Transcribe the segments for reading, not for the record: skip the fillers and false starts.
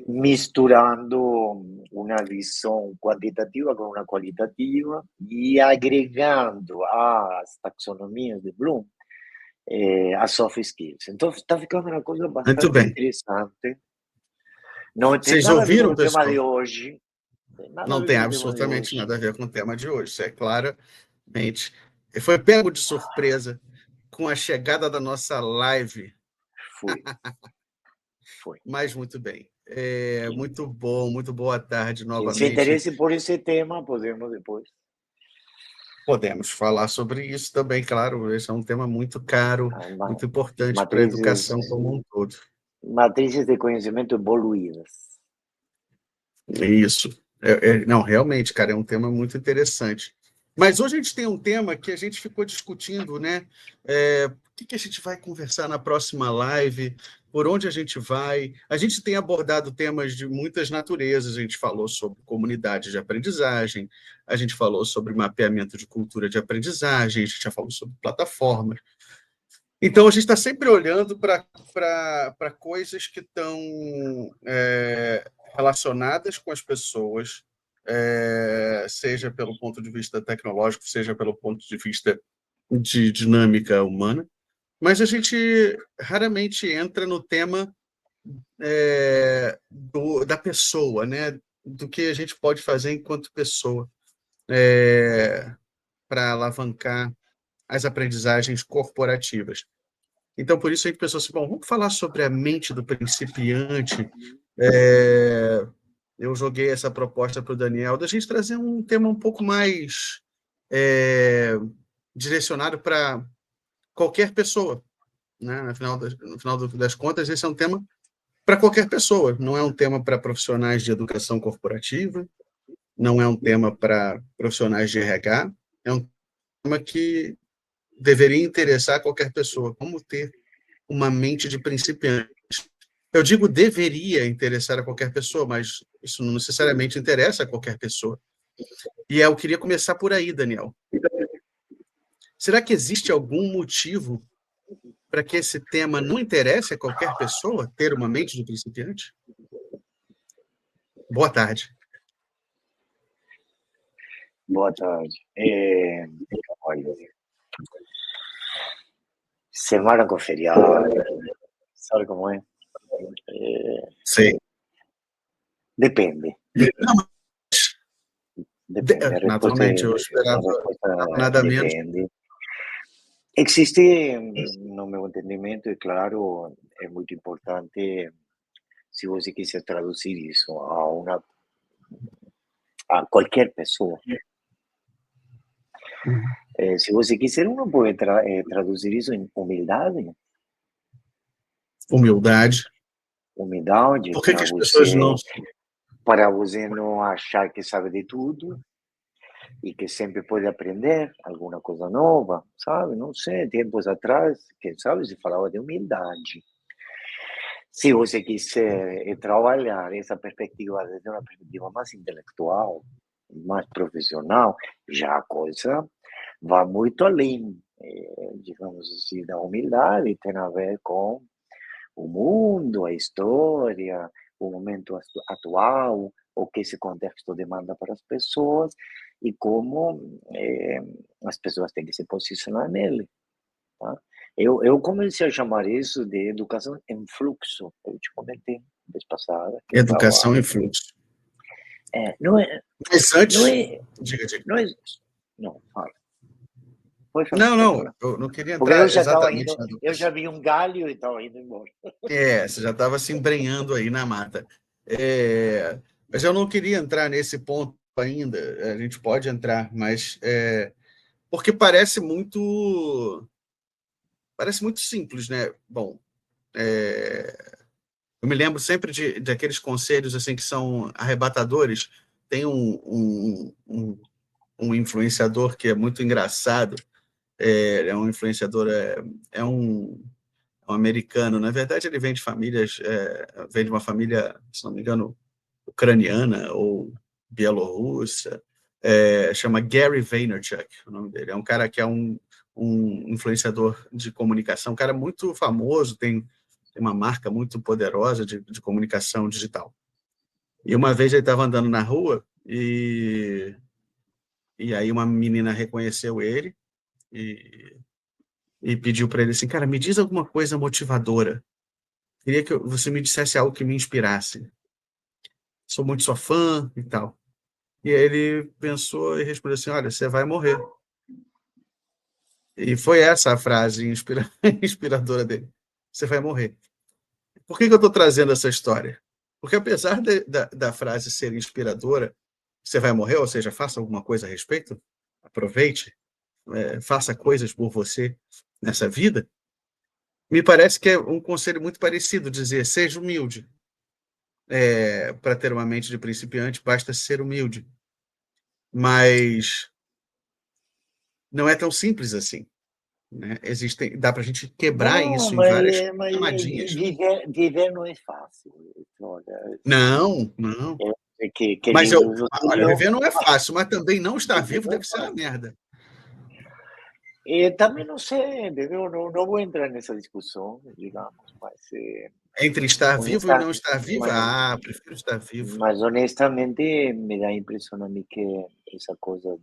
misturando uma visão quantitativa com uma qualitativa e agregando as taxonomias de Bloom, as soft skills. Então, está ficando uma coisa bastante interessante. Não tem Vocês nada a ver ouviram, com o tema pessoal? de hoje. Não tem absolutamente nada a ver com o tema de hoje. Isso é claramente. Foi pego de surpresa com a chegada da nossa live. Foi. Mas muito bem. Muito bom, muito boa tarde novamente. Quem se interesse por esse tema, podemos depois. Podemos falar sobre isso também, claro. Esse é um tema muito caro, muito importante para a educação como um todo. Matrizes de conhecimento evoluídas. Isso. Não, realmente, cara, é um tema muito interessante. Mas hoje a gente tem um tema que a gente ficou discutindo, né? O que a gente vai conversar na próxima live? Por onde a gente vai? A gente tem abordado temas de muitas naturezas. A gente falou sobre comunidade de aprendizagem, a gente falou sobre mapeamento de cultura de aprendizagem, a gente já falou sobre plataformas. Então, a gente está sempre olhando para coisas que estão relacionadas com as pessoas, seja pelo ponto de vista tecnológico, seja pelo ponto de vista de dinâmica humana, mas a gente raramente entra no tema da pessoa, né? Do que a gente pode fazer enquanto pessoa para alavancar as aprendizagens corporativas. Então, por isso a gente pensou assim, bom, vamos falar sobre a mente do principiante. Eu joguei essa proposta para o Daniel, da gente trazer um tema um pouco mais direcionado para qualquer pessoa. Né? No final das contas, esse é um tema para qualquer pessoa. Não é um tema para profissionais de educação corporativa, não é um tema para profissionais de RH, é um tema que deveria interessar qualquer pessoa. Como ter uma mente de principiante. Eu digo deveria interessar a qualquer pessoa, mas isso não necessariamente interessa a qualquer pessoa. E eu queria começar por aí, Daniel. Será que existe algum motivo para que esse tema não interesse a qualquer pessoa, ter uma mente de principiante? Boa tarde. Boa tarde. Olha, semana com feriado, sabe como é? Sim. Depende. Depende. Naturalmente, eu esperava nada menos. Depende. Existe, no meu entendimento, e claro, é muito importante, se você quiser traduzir isso a qualquer pessoa. Se você quiser, uno pode traduzir isso em humildade. Humildade. Humildade. Por que as pessoas não... Para você não achar que sabe de tudo e que sempre pode aprender alguma coisa nova, sabe? Não sei, tempos atrás, quem sabe, se falava de humildade. Se você quiser trabalhar essa perspectiva desde uma perspectiva mais intelectual, mais profissional, já a coisa vai muito além, digamos assim, da humildade, tem a ver com o mundo, a história, o momento atual, o que esse contexto demanda para as pessoas e como as pessoas têm que se posicionar nele. Tá? Eu comecei a chamar isso de educação em fluxo. Eu te comentei vez passada. Educação em fluxo. Não é. Mas antes. Não é. Diga. Não, fala. Não, eu não queria entrar. Porque eu já vi um galho e estava indo embora. Você já estava se embrenhando aí na mata. Mas eu não queria entrar nesse ponto ainda. A gente pode entrar, mas porque parece muito simples, né? Bom, eu me lembro sempre de aqueles conselhos assim que são arrebatadores. Tem um influenciador que é muito engraçado. É um influenciador, é um americano. Na verdade, ele vem de vem de uma família, se não me engano, ucraniana ou bielorrussa. Chama Gary Vaynerchuk, o nome dele. É um cara que é um influenciador de comunicação, um cara muito famoso, tem tem uma marca muito poderosa de comunicação digital. E uma vez ele estava andando na rua e aí uma menina reconheceu ele e pediu para ele assim, cara, me diz alguma coisa motivadora. Queria que você me dissesse algo que me inspirasse. Sou muito sua fã e tal. E aí ele pensou e respondeu assim, olha, você vai morrer. E foi essa a frase inspiradora dele. Você vai morrer. Por que eu estou trazendo essa história? Porque apesar da frase ser inspiradora, você vai morrer, ou seja, faça alguma coisa a respeito, aproveite, faça coisas por você nessa vida, me parece que é um conselho muito parecido, dizer, seja humilde. Para ter uma mente de principiante, basta ser humilde. Mas não é tão simples assim. Né? Dá para a gente quebrar Não, isso em várias mas camadinhas. viver não é fácil. Olha, Não, não. que Mas livros você olha, leu? viver não é fácil, mas também não estar Viver vivo não é deve ser uma fácil. merda. Também não sei, entendeu? Não vou entrar nessa discussão, digamos, Entre estar vivo e honesta, não estar vivo, mas, prefiro estar vivo. mas honestamente me dá a impressão a mim que essa coisa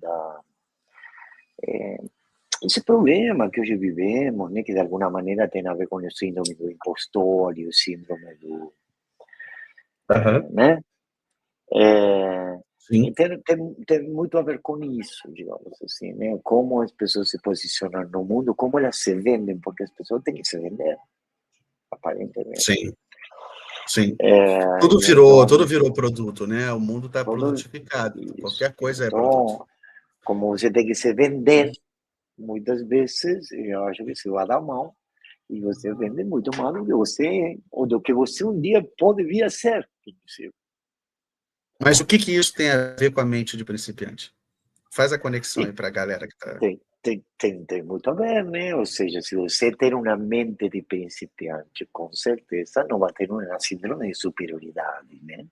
esse problema que hoje vivemos, né, que de alguma maneira tem a ver com o síndrome do impostor e o síndrome do, Aham. né? É, e Sim, tem muito a ver com isso, digamos assim, né? Como as pessoas se posicionam no mundo, como elas se vendem, porque as pessoas têm que se vender, aparentemente. sim, sim. É, Tudo e virou, tudo então, virou produto, né? O mundo está todo produtificado. isso. Qualquer coisa é produto. Então, como você tem que se vender, muitas vezes, eu acho que se vai dar mão, e você vende muito mais do que você é, ou do que você um dia pode vir a ser, inclusive. Mas o que isso tem a ver com a mente de principiante? Faz a conexão E aí para a galera que está. tem muito a ver, né? Ou seja, se você tem uma mente de principiante, com certeza não vai ter uma síndrome de superioridade, né?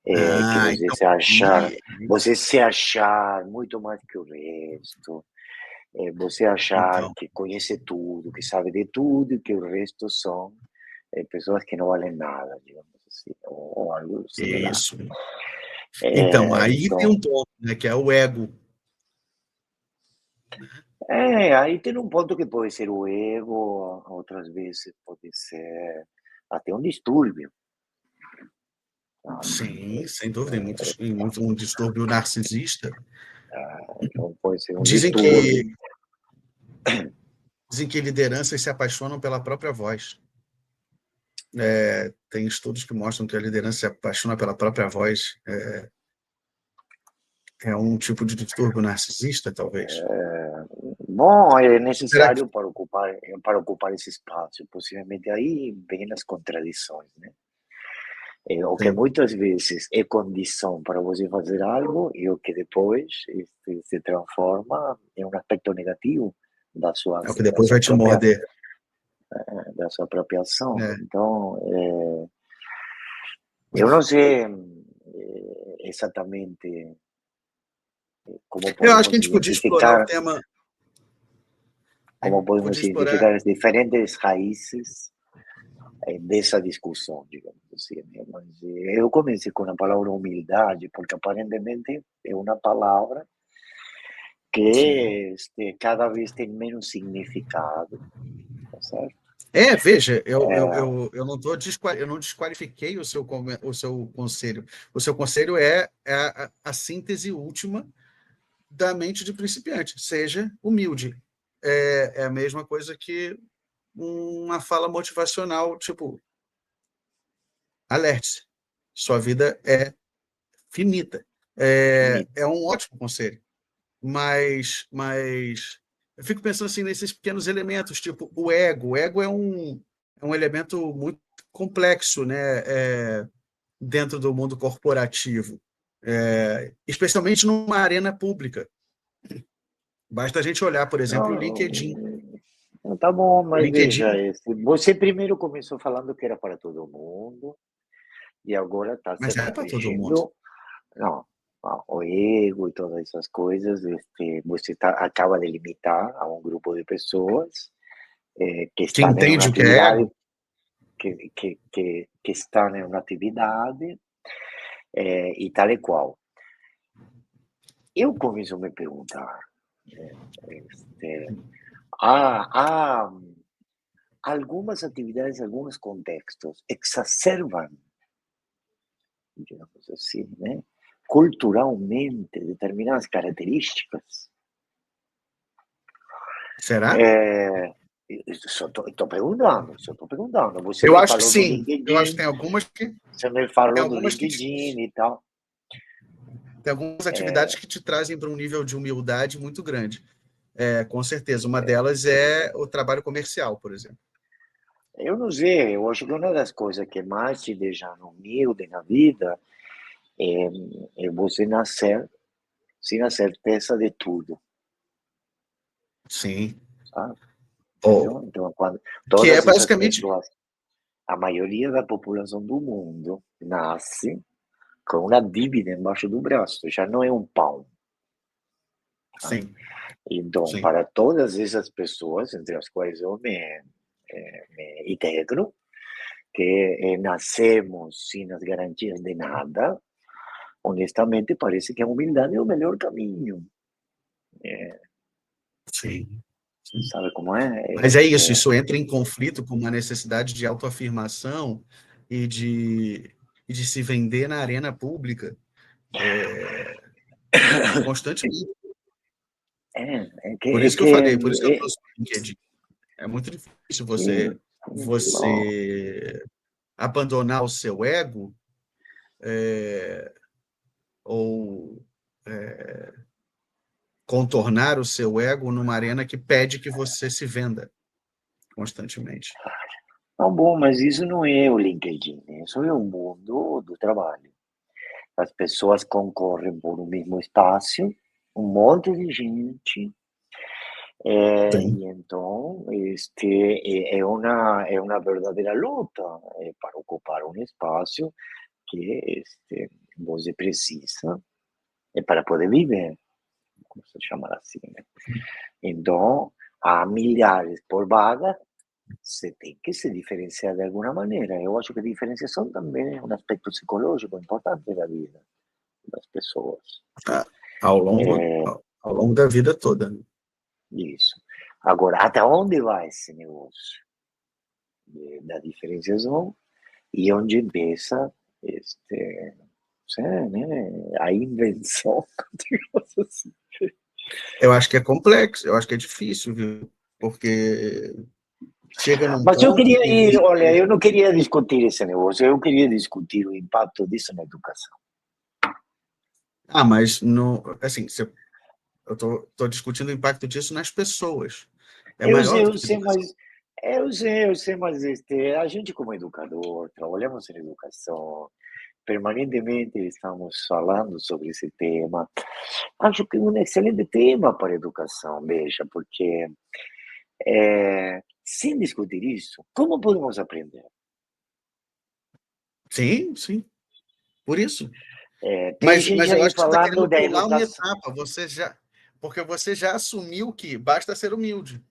Que Então, você se achar muito mais que o resto, você achar então, que conhece tudo, que sabe de tudo, e que o resto são pessoas que não valem nada, digamos assim, ou algo similar. isso. Então, aí tem Então, um ponto, né, que é o ego. aí tem um ponto que pode ser o ego, outras vezes pode ser até um distúrbio, sabe? Sim, sem dúvida, em muito um distúrbio narcisista. Então pode ser um Dizem distúrbio. que, dizem que lideranças se apaixonam pela própria voz. Tem estudos que mostram que a liderança se apaixona pela própria voz. É um tipo de distúrbio narcisista, talvez. Bom, é Será que. necessário para ocupar esse espaço. Possivelmente aí vem as contradições, né? O que Sim. muitas vezes é condição para você fazer algo e o que depois se transforma em um aspecto negativo da sua, É o que da depois sua vai te própria, morder. da sua própria ação. Né? Então, eu não sei exatamente como Eu acho que podemos a gente podia explorar o identificar, tema. A gente como podemos podia explorar. identificar as diferentes raízes dessa discussão, digamos assim. Né? Mas eu comecei com a palavra humildade, porque aparentemente é uma palavra Sim. que cada vez tem menos significado, tá certo? Veja, eu não tô eu não desqualifiquei o seu conselho. O seu conselho é a síntese última da mente de principiante. Seja humilde. É a mesma coisa que uma fala motivacional, tipo, alerte-se. Sua vida é finita. É um ótimo conselho. Mas eu fico pensando assim nesses pequenos elementos, tipo o ego. O ego é um elemento muito complexo, né? Dentro do mundo corporativo, especialmente numa arena pública. Basta a gente olhar, por exemplo, o LinkedIn. Não, tá bom, O mas veja, LinkedIn, você primeiro começou falando que era para todo mundo, e agora está se mas é para todo mundo. corrigindo. Não, o ego e todas essas coisas, você acaba de limitar a um grupo de pessoas que Que estão em uma entende o que é atividade, ego? que estão em uma atividade e tal e qual. Eu começo a me perguntar, este, há algumas atividades, alguns contextos exacerbam, digamos assim, né, culturalmente determinadas características. Será? Estou perguntando, só estou perguntando. Você Eu me acho que falou do sim. Eu acho que LinkedIn, tem algumas que você me tem falou do algumas que LinkedIn e tal. tem algumas atividades que te trazem para um nível de humildade muito grande. Com certeza. Uma delas é o trabalho comercial, por exemplo. Eu não sei, eu acho que uma das coisas que mais te deixam humilde na vida é você nascer sem a certeza de tudo, Sim. sabe? Ou, Entendeu? Então, quando que é todas essas basicamente. pessoas, a maioria da população do mundo nasce com uma dívida embaixo do braço, já não é um pão. Tá? Sim, Então, sim. para todas essas pessoas, entre as quais eu me integro, que nascemos sem as garantias de nada, honestamente parece que a humildade é o melhor caminho. Sim. Sabe como é? Mas é isso, isso entra em conflito com uma necessidade de autoafirmação e de se vender na arena pública constantemente. Por É isso que eu que falei, por isso que eu trouxe o LinkedIn. É muito difícil sim, não, você abandonar o seu ego ou contornar o seu ego numa arena que pede que você se venda constantemente. não, bom, mas isso não é o LinkedIn, isso é o mundo do trabalho. As pessoas concorrem por um mesmo espaço, um monte de gente, Sim, e então é uma verdadeira luta para ocupar um espaço que você precisa para poder viver, como se chama assim, né? Então, há milhares por vaga, você tem que se diferenciar de alguma maneira. Eu acho que a diferenciação também é um aspecto psicológico importante da vida das pessoas. ao longo, É, ao longo da vida toda. isso. Agora, até onde vai esse negócio da diferenciação e onde empieza sei, né, a invenção, digamos assim. Eu acho que é complexo, eu acho que é difícil, viu? Porque chega num Mas eu ponto queria que ir, você. olha, eu não queria discutir esse negócio, eu queria discutir o impacto disso na educação. Mas no, assim, eu estou discutindo o impacto disso nas pessoas. É maior do Eu que a sei, educação. mas mas a gente como educador, trabalhamos em educação, permanentemente estamos falando sobre esse tema. Acho que é um excelente tema para a educação, veja, porque sem discutir isso, como podemos aprender? Sim, sim, por isso. Tem Mas gente eu aí acho que você está falando querendo da pular uma educação. etapa. Porque você já assumiu que basta ser humilde.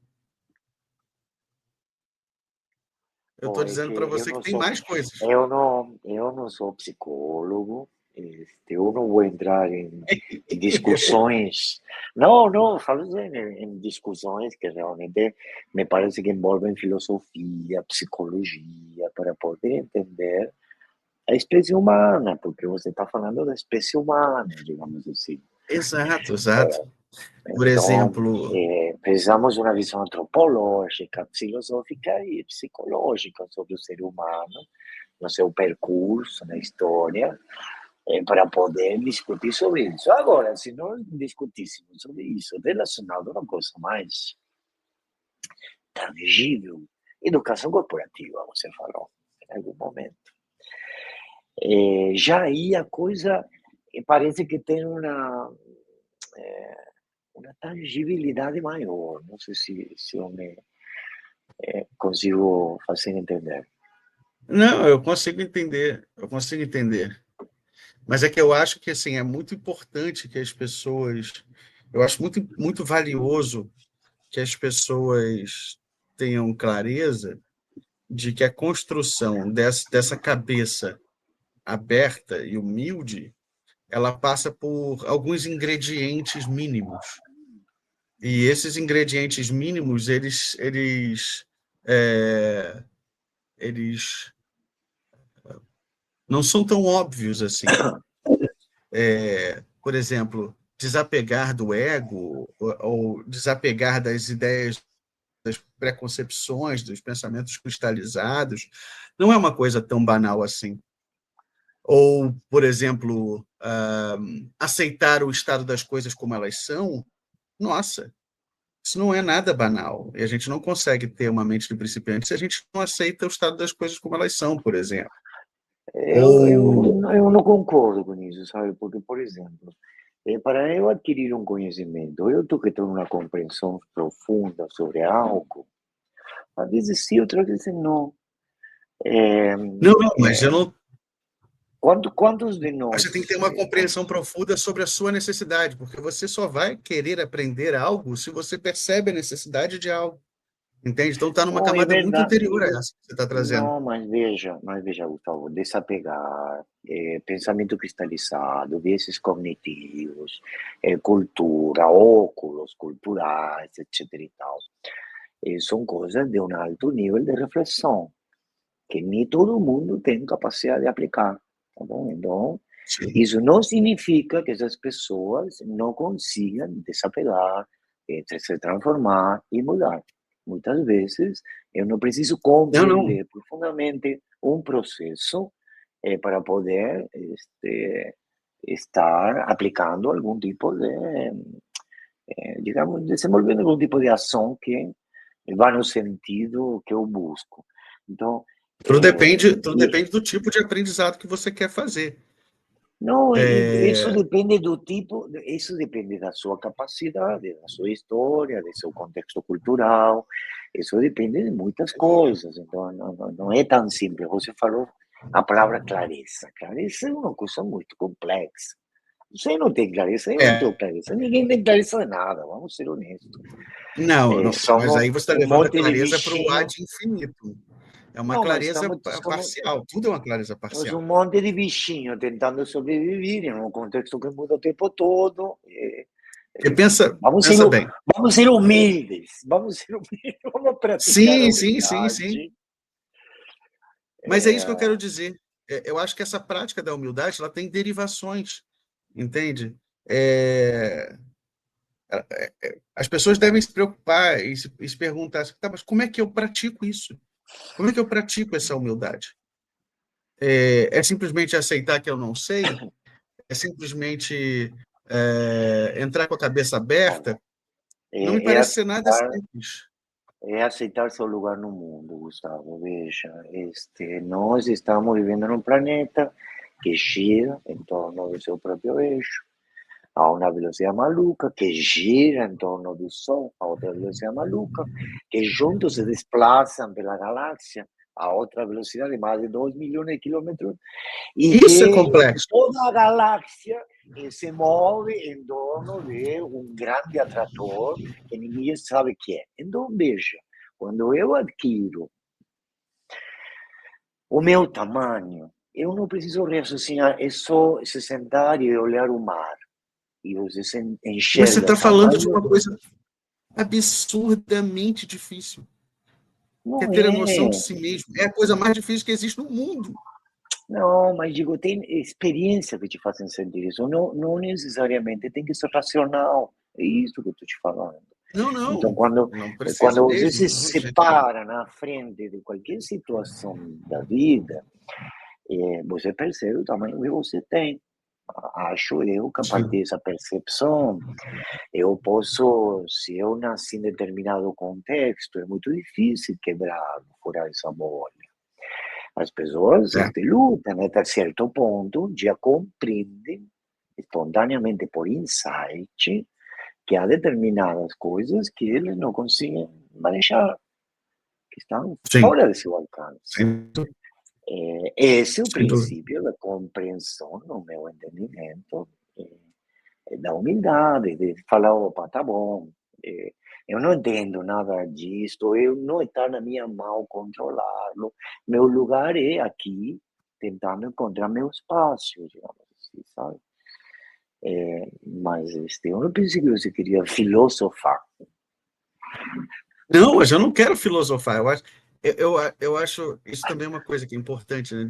Eu Bom, estou é dizendo que para você que tem mais coisas. eu não sou psicólogo, eu não vou entrar em discussões. Não, não, falo em discussões que realmente me parece que envolvem filosofia, psicologia, para poder entender a espécie humana, porque você está falando da espécie humana, digamos assim. Exato, exato. Por Então, exemplo, precisamos de uma visão antropológica, filosófica e psicológica sobre o ser humano, no seu percurso, na história, para poder discutir sobre isso. Agora, se nós discutíssemos sobre isso relacionado a uma coisa mais tangível, educação corporativa, você falou em algum momento, já aí a coisa parece que tem uma tangibilidade maior. Não sei se eu me consigo fazer entender. não, eu consigo entender, eu consigo entender. Mas é que eu acho que assim é muito importante que as pessoas, eu acho muito valioso que as pessoas tenham clareza de que a construção dessa cabeça aberta e humilde, ela passa por alguns ingredientes mínimos. E esses ingredientes mínimos, eles não são tão óbvios assim. Por exemplo, desapegar do ego ou desapegar das ideias, das preconcepções, dos pensamentos cristalizados, não é uma coisa tão banal assim. Ou, por exemplo, aceitar o estado das coisas como elas são, nossa, isso não é nada banal. E a gente não consegue ter uma mente de principiante se a gente não aceita o estado das coisas como elas são, por exemplo. Eu não concordo com isso, sabe? Porque, por exemplo, para eu adquirir um conhecimento, eu tenho que ter uma compreensão profunda sobre algo. Às vezes sim, outras vezes não. É, Não, mas eu não. quantos de Mas nós... você tem que ter uma compreensão profunda sobre a sua necessidade, porque você só vai querer aprender algo se você percebe a necessidade de algo. Entende? Então está numa Não, é camada muito verdade. anterior a essa que você está trazendo. Não, mas veja, Gustavo, desapegar, pensamento cristalizado, vieses cognitivos, cultura, óculos culturais, etc. e tal, são coisas de um alto nível de reflexão, que nem todo mundo tem capacidade de aplicar, tá bom? Então, Sim. isso não significa que essas pessoas não consigam desapegar, se transformar e mudar. Muitas vezes, eu não preciso Não. compreender profundamente um processo para poder estar aplicando algum tipo de, digamos, desenvolvendo algum tipo de ação que vá no sentido que eu busco. Então, Tudo depende do tipo de aprendizado que você quer fazer. não, isso depende do tipo, isso depende da sua capacidade, da sua história, do seu contexto cultural, isso depende de muitas coisas, então não é tão simples. Você falou a palavra clareza. Clareza é uma coisa muito complexa. Você não tem clareza, eu não tenho clareza, ninguém tem clareza de nada, vamos ser honestos. Não, mas Somos aí você está um levando a monte de clareza para o bichinhos, ad infinito. É uma não, mas clareza parcial, tudo é uma clareza somos um parcial. monte de bichinhos tentando sobreviver em um contexto que muda o tempo todo. Porque Vamos ser, pensa bem. vamos ser humildes, vamos praticar a Sim. humildade. Mas é isso que eu quero dizer. Eu acho que essa prática da humildade ela tem derivações, entende? As pessoas devem se preocupar e se perguntar, tá, mas como é que eu pratico isso? Como é que eu pratico essa humildade? É simplesmente aceitar que eu não sei? É simplesmente entrar com a cabeça Olha, aberta? Não me é, é, parece ser nada aceitar, simples. é aceitar seu lugar no mundo, Gustavo. Veja, nós estamos vivendo num planeta que gira em torno do seu próprio eixo, a uma velocidade maluca, que gira em torno do Sol a outra velocidade maluca, que juntos se desplazam pela galáxia a outra velocidade de mais de 2 milhões de quilômetros, e Isso é que complexo. toda a galáxia se move em torno de um grande atrator que ninguém sabe o que é. Então, veja, quando eu adquiro o meu tamanho, eu não preciso raciocinar, é só se sentar e olhar o mar. E você Mas você enxerga o está falando de tamanho. uma coisa absurdamente difícil, que é Não ter a noção de é. si mesmo. É a coisa mais difícil que existe no mundo. Não, mas digo, tem experiência que te fazem sentir isso. Não necessariamente tem que ser racional. É isso que eu estou te falando. Então, Não precisa quando você mesmo, se não, de jeito nenhum. separa na frente de qualquer situação da vida, você percebe o tamanho que você tem. Acho eu que a partir Sim. dessa percepção, eu posso, se eu nasci em determinado contexto, é muito difícil quebrar, furar essa bolha. As pessoas É. lutam até certo ponto, já compreendem espontaneamente por insight que há determinadas coisas que eles não conseguem manejar, que estão Sim, fora de seu alcance. sem, Esse é o sem dúvida. princípio da compreensão, no meu entendimento, da humildade, de falar, opa, tá bom, Eu não entendo nada disso, eu não está na minha mão controlá-lo. Meu lugar é aqui, tentando encontrar meu espaço, digamos assim, sabe? Mas eu não pensei que você queria filosofar. Não, mas eu não quero filosofar. Eu acho isso também é uma coisa que é importante, né?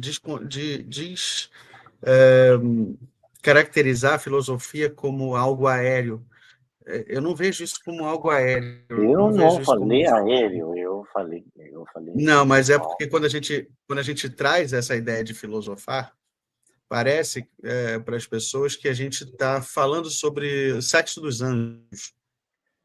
É, caracterizar a filosofia como algo aéreo. Eu não vejo isso como algo aéreo. Eu Eu não não vejo isso como. falei aéreo, eu falei Não, mas é normal. porque quando a gente traz essa ideia de filosofar, parece para as pessoas que a gente está falando sobre o sexo dos anjos.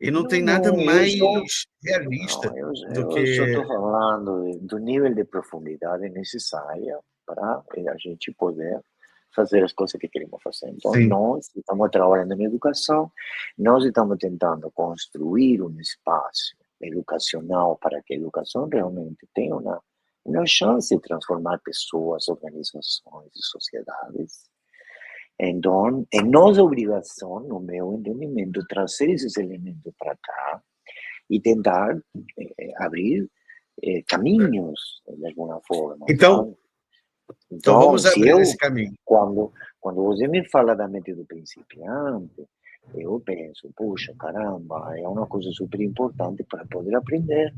E não tem nada Não, eu só, mais não, realista do eu só estou que. falando do nível de profundidade necessária para a gente poder fazer as coisas que queremos fazer. Então, Sim. nós estamos trabalhando em educação, nós estamos tentando construir um espaço educacional para que a educação realmente tenha uma chance de transformar pessoas, organizações e sociedades. Então, é nossa obrigação, no meu entendimento, trazer esses elementos para cá e tentar abrir caminhos, de alguma forma, Então, sabe? então Então, vamos se abrir esse eu, caminho. quando você me fala da mente do principiante, eu penso, puxa, caramba, é uma coisa super importante para poder aprender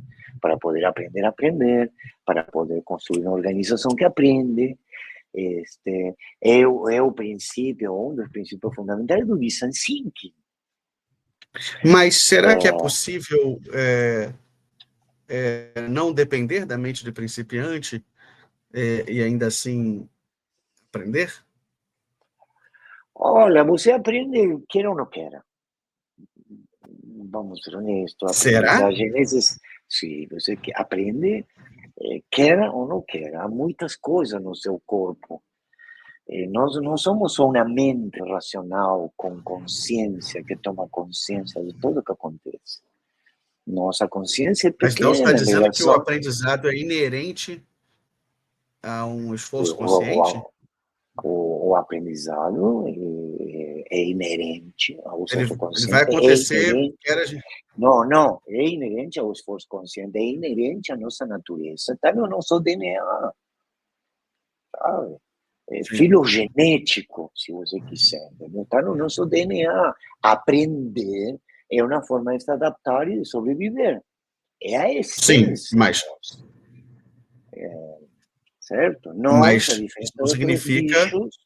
a aprender, para poder construir uma organização que aprende. É o princípio, um dos princípios fundamentais do design thinking. Mas será que é É, possível não depender da mente de principiante e ainda assim aprender? olha, você aprende, queira ou não queira. Vamos ser honestos, a Será? aprendizagem se você aprende, queira ou não queira, há muitas coisas no seu corpo. Nós não somos só uma mente racional com consciência que toma consciência de tudo o que acontece. Nossa consciência é Mas então você está pequena em dizendo que o relação aprendizado é inerente a um esforço consciente? ao, o aprendizado é inerente ao Ele, ser ele vai consciente, é acontecer, inerente. quer a gente. Não, é inerente ao esforço consciente, é inerente à nossa natureza, está no nosso DNA, sabe? É Sim. filogenético, se você quiser, está no nosso DNA. Aprender é uma forma de se adaptar e de sobreviver. É a Sim, essência nossa, certo? Nós, a mas isso diferença não de outros significa. bichos,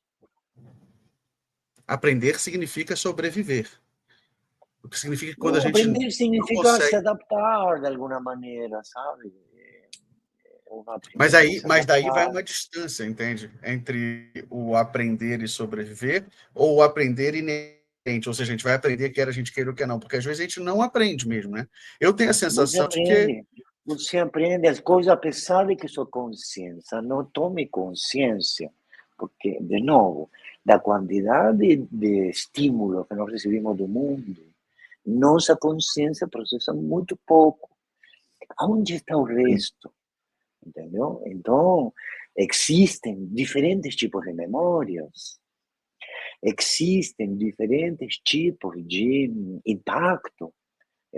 Aprender significa sobreviver. O que significa que quando a não, gente aprender não significa se consegue. adaptar de alguma maneira, sabe? Uma aprender a se Mas daí vai adaptar. uma distância, entende? Entre o aprender e sobreviver ou o aprender inerente. Ou seja, a gente vai aprender quer a gente queira ou quer não, porque às vezes a gente não aprende mesmo, né? Eu tenho a Você sensação de que. aprende, você aprende as coisas, apesar de que sua consciência não tome consciência, porque, de novo, da quantidade de estímulo que nós recebemos do mundo, nossa consciência processa muito pouco. Onde está o resto? Entendeu? Então, existem diferentes tipos de memórias, existem diferentes tipos de impacto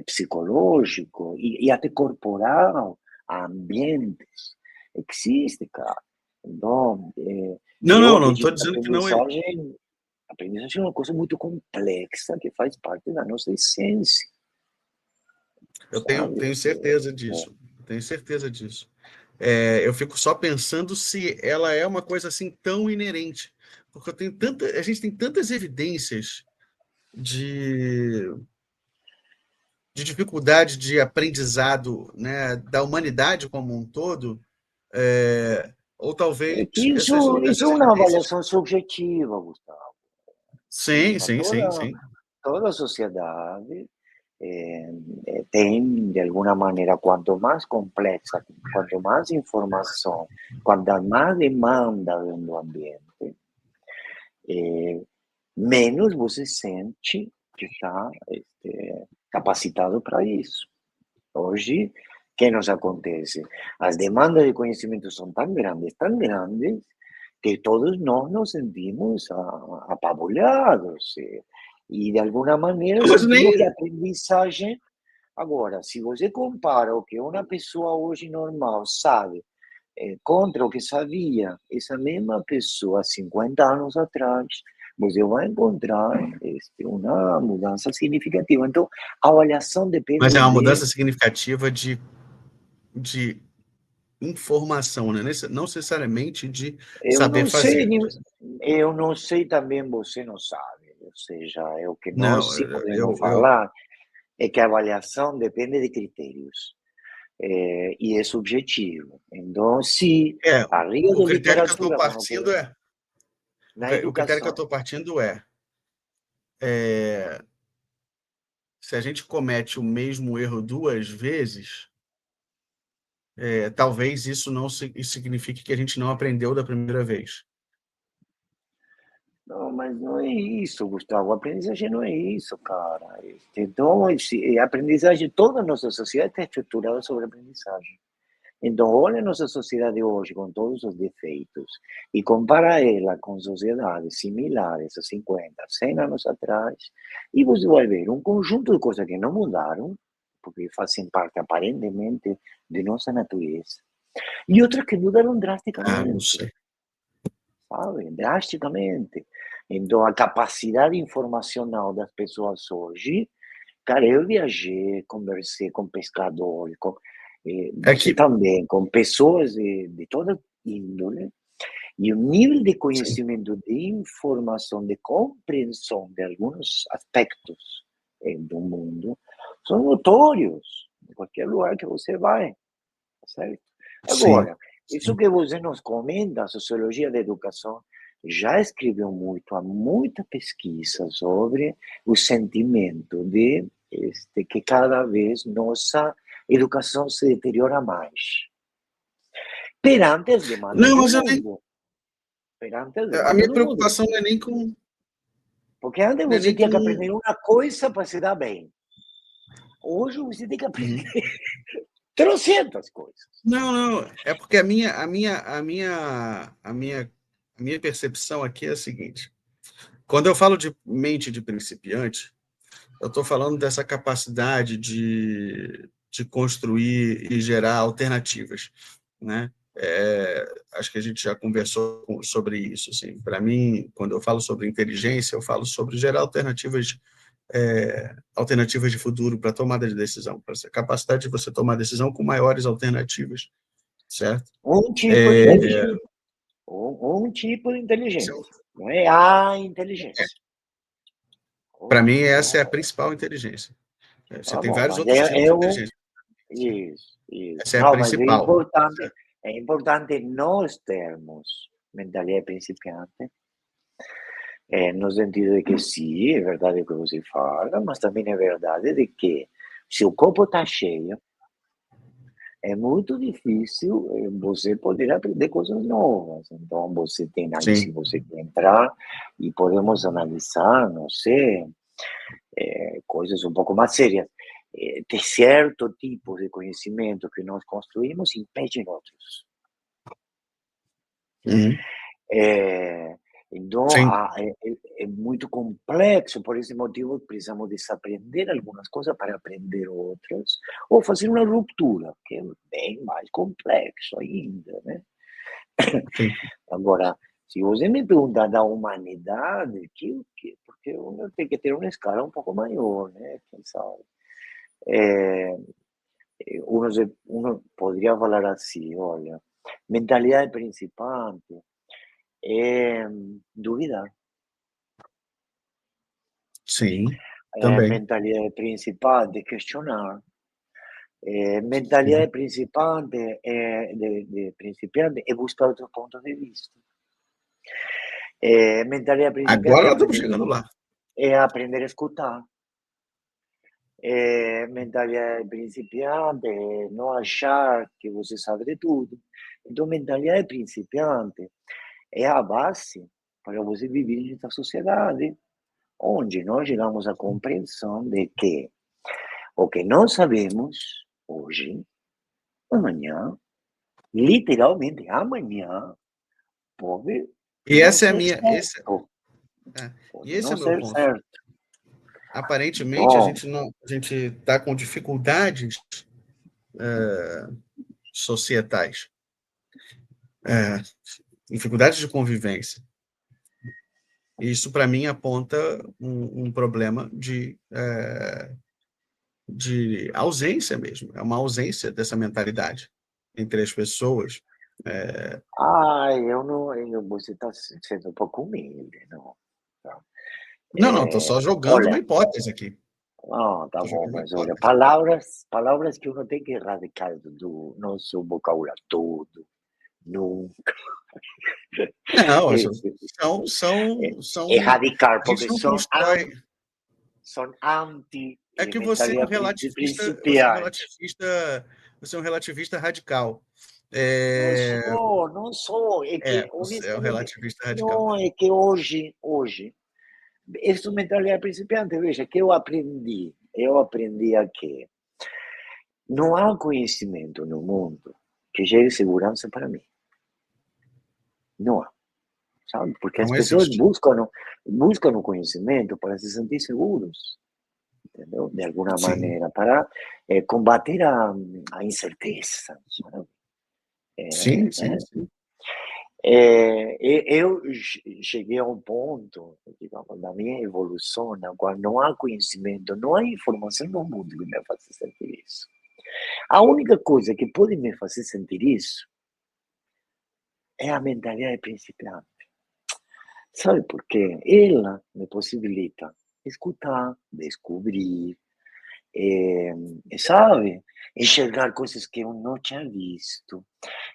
psicológico e até corporal a ambientes. Existe, cara. Então, eu Não estou acredito que dizendo que não é. a aprendizagem é uma coisa muito complexa que faz parte da nossa essência, Tenho sabe? certeza disso. Tenho certeza disso. Eu fico só pensando se ela é uma coisa assim tão inerente. Porque a gente tem tantas evidências de, de dificuldade de aprendizado, né, da humanidade como um todo, ou talvez É que isso é essas uma evidências. avaliação subjetiva, Gustavo. Sim, Tá sim, sim, toda, sim. toda a sociedade tem, de alguma maneira, quanto mais complexa, quanto mais informação, quanto mais demanda do ambiente, menos você sente que está capacitado para isso. Hoje, o que nos acontece? As demandas de conhecimento são tão grandes, que todos nós nos sentimos apabulados. E de alguma maneira Mas sentimos que a nem. aprendizagem Agora, se você compara o que uma pessoa hoje normal sabe contra o que sabia essa mesma pessoa 50 anos atrás, você vai encontrar uma mudança significativa. Então, a avaliação Mas depende é uma de... mudança significativa de informação, né? Não necessariamente de Eu saber não sei, fazer. eu não sei também, você não sabe. Ou seja, é o que nós Não, sim podemos eu falar, é que a avaliação depende de critérios. E é subjetivo. Então, se é, a Rio o de critério que eu estou Literatura, partindo é na o critério que eu educação, estou partindo é se a gente comete o mesmo erro 2 vezes, talvez isso não isso signifique que a gente não aprendeu da primeira vez. não, mas não é isso, Gustavo. A aprendizagem não é isso, cara. Então, a aprendizagem, toda a nossa sociedade está estruturada sobre a aprendizagem. Então, olha a nossa sociedade hoje, com todos os defeitos, e compara ela com sociedades similares a 50, 100 anos atrás, e você vai ver um conjunto de coisas que não mudaram, porque fazem parte, aparentemente, de nossa natureza, e outras que mudaram Ah, não drasticamente, sei. sabe? Drasticamente. Então, a capacidade informacional das pessoas hoje, cara, eu viajei, conversei com pescadores, É você que, também, com pessoas de toda índole, e o nível de sim, conhecimento, de informação, de compreensão de alguns aspectos do mundo são notórios, em qualquer lugar que você vai, certo? sim, Agora, isso sim. que você nos comenta, a sociologia da educação, já escreveu muito, há muita pesquisa sobre o sentimento de que cada vez nossa educação se deteriora mais perante as demandas Não, do mas eu nem, mundo, perante as a demandas minha do mundo. preocupação não é nem com, Porque antes não é você nem tinha que com. aprender uma coisa para se dar bem. Hoje você tem que aprender Uhum. trocentas coisas. Não, não, é porque a minha percepção aqui é a seguinte: quando eu falo de mente de principiante, eu estou falando dessa capacidade de construir e gerar alternativas, né? Acho que a gente já conversou sobre isso. Assim. Para mim, quando eu falo sobre inteligência, eu falo sobre gerar alternativas de futuro para tomada de decisão, para essa capacidade de você tomar decisão com maiores alternativas, certo? Um tipo de É, inteligência. Um tipo de inteligência. então, Não é a inteligência. para mim, essa é a Então, principal inteligência. Você tá tem bom, vários mas outros tipos de um. inteligência. Isso, isso. Essa é a Não, mas principal. é importante nós termos mentalidade principiante, no sentido de que sim, é verdade o que você fala, mas também é verdade de que se o copo está cheio, é muito difícil você poder aprender coisas novas. Então, você tem aí, se Sim, você quer entrar, e podemos analisar, não sei, coisas um pouco mais sérias. De certo tipo de conhecimento que nós construímos impedem outros. uhum. É, então, Sim, é muito complexo, por esse motivo precisamos desaprender algumas coisas para aprender outras, ou fazer uma ruptura, que é bem mais complexo ainda, né? sim. Agora, se você me perguntar da humanidade, porque uno tem que ter uma escala um pouco maior, né? Quem sabe? É, uno poderia falar assim, olha, mentalidade principante é duvidar. Sim, também. Mentalidade principante é questionar. Sim. Mentalidade principante de principiante é buscar outros pontos de vista. Mentalidade principiante Agora nós estamos chegando lá. é aprender a escutar. Mentalidade principiante é não achar que você sabe de tudo. Então, mentalidade principiante é a base para você viver nessa sociedade, onde nós chegamos à compreensão de que o que nós sabemos hoje, amanhã, literalmente amanhã, pode E não essa é a ser minha, certo. é, e Pode esse é não o meu ser ponto. certo. aparentemente, Bom, a gente está com dificuldades societais, dificuldades de convivência. E isso, para mim, aponta um problema de ausência mesmo. É uma ausência dessa mentalidade entre as pessoas. você está sendo um pouco humilde, não? Tá. Não, estou só jogando uma Olha, hipótese aqui. não, tá Estou bom, jogando uma mas olha, hipótese. palavras que uno tem que erradicar do nosso vocabulário todo, nunca. Não, Esse, erradicar, a gente porque não constrói. são anti É que mentalidade de você é um principiante. relativista, você é um relativista radical. Não sou, é que Você é um honestamente, relativista radical. não, é que hoje, essa mentalidade principiante, veja, que eu aprendi a que não há conhecimento no mundo que gere segurança para mim, não há, sabe? Porque as Não pessoas existe. buscam o conhecimento para se sentir seguros, entendeu? De alguma Sim, maneira, para combater a incerteza, sabe? sim, Né? sim, sim. Eu cheguei a um ponto, digamos, da minha evolução, na qual não há conhecimento, não há informação no mundo que me faça sentir isso. A única coisa que pode me fazer sentir isso é a mentalidade principiante. Sabe por quê? Ela me possibilita escutar, descobrir, eh, sabe? Enxergar coisas que eu não tinha visto.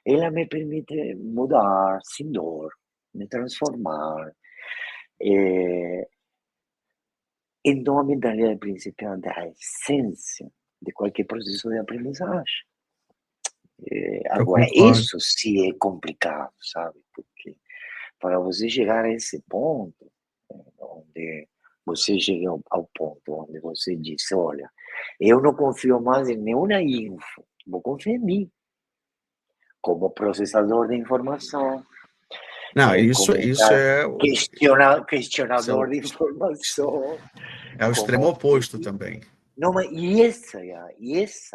Ela me permite mudar sem dor, me transformar. Eh, então, a mentalidade principiante é a essência de qualquer processo de aprendizagem. Eu Agora, concordo. isso sim é complicado, sabe? Porque para você chegar a esse ponto, onde você chega ao ponto onde você diz, olha, eu não confio mais em nenhuma info, vou confiar em mim, como processador de informação, Não, como isso é questionador de informação, o extremo como... oposto também. Não, mas e essa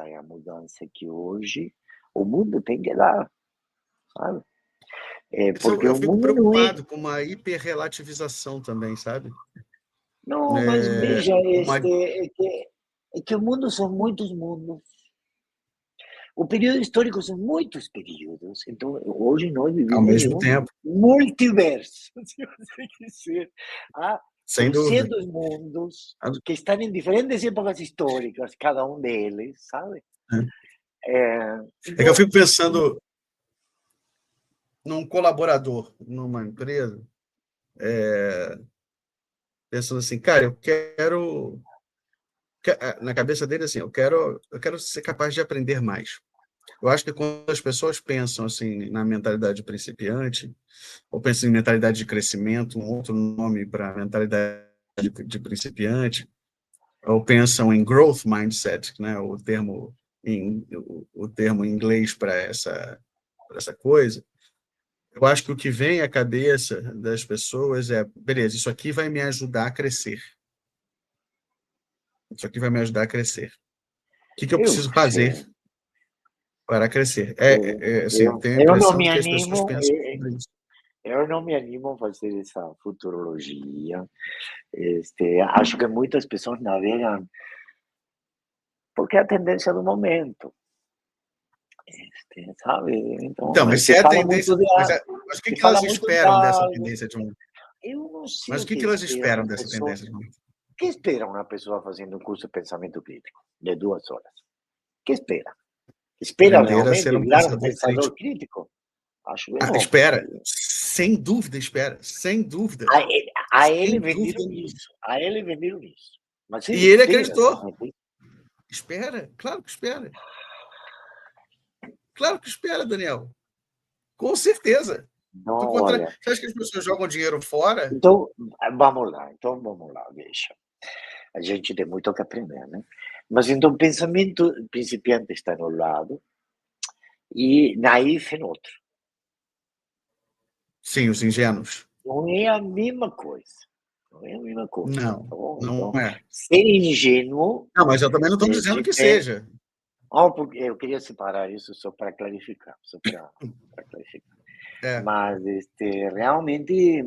é a mudança que hoje o mundo tem que dar, sabe? Mas Porque eu o fico mundo não é... preocupado com uma hiperrelativização também, sabe? Não, mas É, veja, uma, é que o mundo são muitos mundos. O período histórico são muitos períodos. Então, hoje nós ao vivemos em mesmo um tempo, multiverso, se você quiser. Há sem dúvida. trocentos mundos que estão em diferentes épocas históricas, cada um deles, sabe? É que eu Então, fico pensando num colaborador numa empresa, pensando assim, cara, na cabeça dele assim, eu quero ser capaz de aprender mais. Eu acho que quando as pessoas pensam assim na mentalidade principiante, ou pensam em mentalidade de crescimento, um outro nome para mentalidade de principiante, ou pensam em growth mindset, né, o termo em inglês para essa coisa, eu acho que o que vem à cabeça das pessoas é, beleza, isso aqui vai me ajudar a crescer. Isso aqui vai me ajudar a crescer. O que eu eu preciso não fazer sei. para crescer? Eu, Assim, eu eu, tenho a eu não impressão me de que as pessoas animo, pensam sobre isso. eu não me animo a fazer essa futurologia. Acho que muitas pessoas navegam porque é a tendência do momento, sabe? Então, Então, mas se é a tendência, mas o que se que fala elas muito esperam dessa diálogo. tendência de um? Eu não sei Mas o o que que que elas espera esperam uma dessa pessoa. tendência de um? O que espera uma pessoa fazendo um curso de pensamento crítico de 2 horas? O que espera? Espera Aprender a ser realmente um virar um pensador pensador crítico. crítico? Acho que Ah, não. espera, sem dúvida espera, sem dúvida, A ele sem dúvida venderam nenhuma. isso. A ele venderam isso. Mas ele E ele espera acreditou. realmente. Espera, claro que espera. Claro que espera, Daniel. Com certeza. Não, olha. Você acha que as pessoas jogam dinheiro fora? Então, vamos lá, deixa. A gente tem muito que aprender, né? Mas então, o pensamento principiante está no lado e naif no outro. Sim, os ingênuos. Não é a mesma coisa. Não é a mesma coisa, Não, tá bom? não Então, é. ser ingênuo Não, mas eu também não estou dizendo que é, seja. porque eu queria separar isso só para clarificar, só para clarificar. É, Mas, realmente,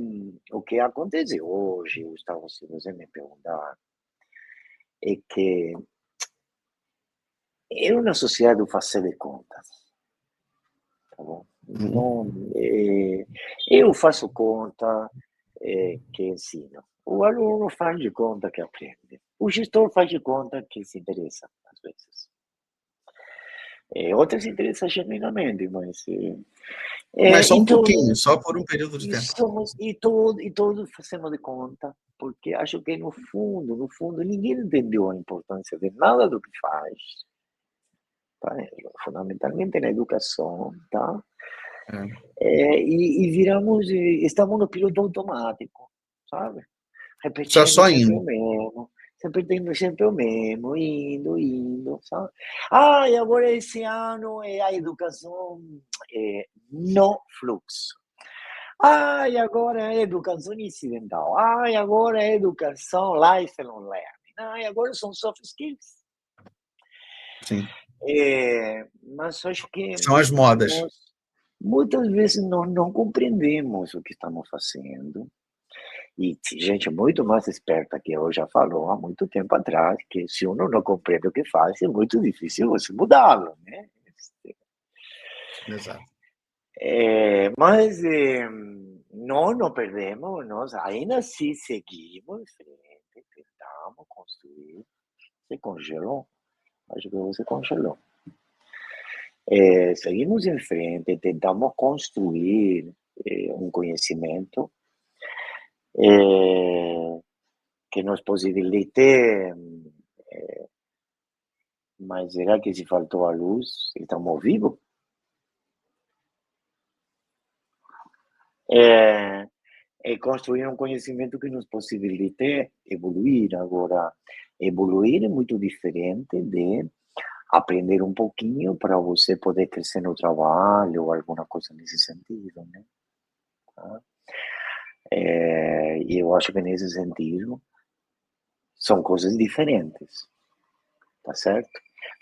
o que acontece hoje, Gustavo, se você me perguntar, é que é uma sociedade do fazer de contas, tá bom? Então, eu faço conta, que ensino. O aluno faz de conta que aprende. O gestor faz de conta que se interessa, às vezes. Outros se interessam genuinamente, mas... mas só e um pouquinho, todo, só por um período de e tempo. somos, e todos fazemos de conta, porque acho que no fundo, ninguém entendeu a importância de nada do que faz, tá? Fundamentalmente na educação, tá? É. Viramos, estamos no piloto automático, sabe? Repetindo Só sempre indo. o mesmo, repetindo sempre o mesmo, indo, sabe? Ah, e agora esse ano é a educação no fluxo. Ah, e agora é educação incidental. Ah, e agora é educação lifelong learning. Ah, e agora são soft skills. Sim. Mas acho que São as modas. nós, muitas vezes, nós não compreendemos o que estamos fazendo. E gente muito mais esperta que eu já falou há muito tempo atrás que se uno não compreende o que faz, é muito difícil você mudá-lo, né? Exato. Mas nós não perdemos, nós ainda assim seguimos em frente, tentamos construir. Você congelou? Acho que você congelou. Seguimos em frente, tentamos construir um conhecimento eh, que nos possibilite. Mas será que se faltou a luz, estamos vivos? É, é construir um conhecimento que nos possibilite evoluir. Agora, evoluir é muito diferente de aprender um pouquinho para você poder crescer no trabalho ou alguma coisa nesse sentido, né? Tá? E eu acho que nesse sentido são coisas diferentes, tá certo?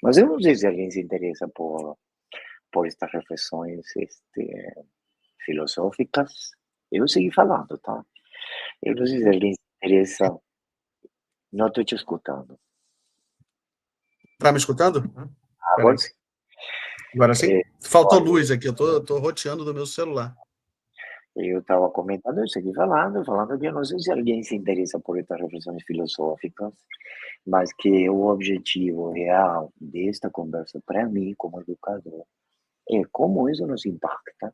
Mas eu não sei se alguém se interessa por estas reflexões filosóficas. Eu segui falando, tá? Eu não sei se alguém se interessa. Não estou te escutando. Tá me escutando? Agora Peraí. sim. Agora sim? É, Faltou olha, luz aqui, eu tô roteando do meu celular. eu estava comentando, eu segui falando que eu não sei se alguém se interessa por estas reflexões filosóficas, mas que o objetivo real desta conversa, para mim, como educador, é como isso nos impacta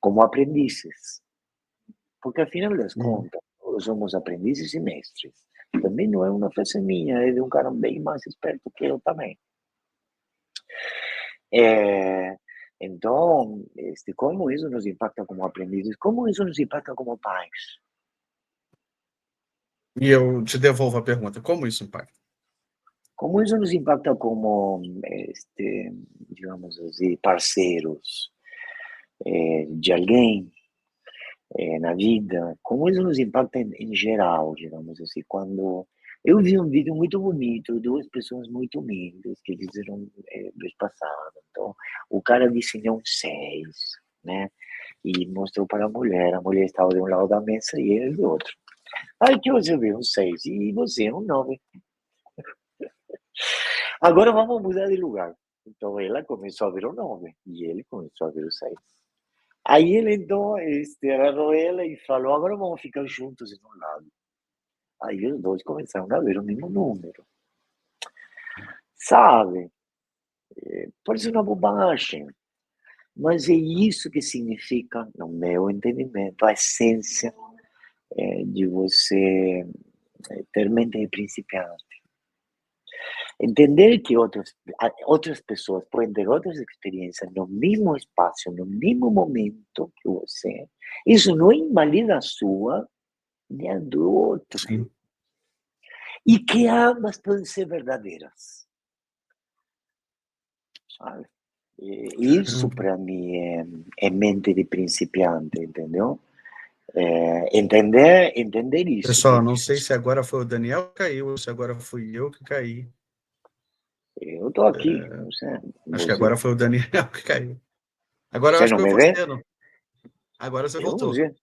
como aprendizes. Porque, afinal das Uhum. contas, todos somos aprendizes e mestres. Também não é uma frase minha, é de um cara bem mais esperto que eu também. É, então, como isso nos impacta como aprendizes, como isso nos impacta como pais, E eu te devolvo a pergunta: como isso impacta? como isso nos impacta como, digamos assim, parceiros de alguém na vida, como isso nos impacta em geral, digamos assim, quando eu vi um vídeo muito bonito, duas pessoas muito humildes que fizeram mês passado, então o cara desenhou um 6, né? E mostrou para a mulher estava de um lado da mesa e ele do outro. Aí que você vê um 6 e você é um 9. Agora vamos mudar de lugar. Então ela começou a ver o 9 e ele começou a ver o 6. Aí ele então agarrou ela e falou, agora vamos ficar juntos em um lado. Aí os dois começaram a ver o mesmo número. Sabe? Parece uma bobagem, mas é isso que significa, no meu entendimento, a essência de você ter mente de principiante. Entender que outras pessoas podem ter outras experiências no mesmo espaço, no mesmo momento que você, isso não invalida a sua nem a do outro. Sim. E que ambas podem ser verdadeiras, sabe? Isso para mim é mente de principiante, entendeu? Entender isso. Pessoal, não sei se agora foi o Daniel que caiu ou se agora fui eu que caí. Eu estou aqui, não sei. Acho que agora foi o Daniel que caiu. Agora eu Você acho não que foi me vê? você, não. Agora você Eu não voltou. sei.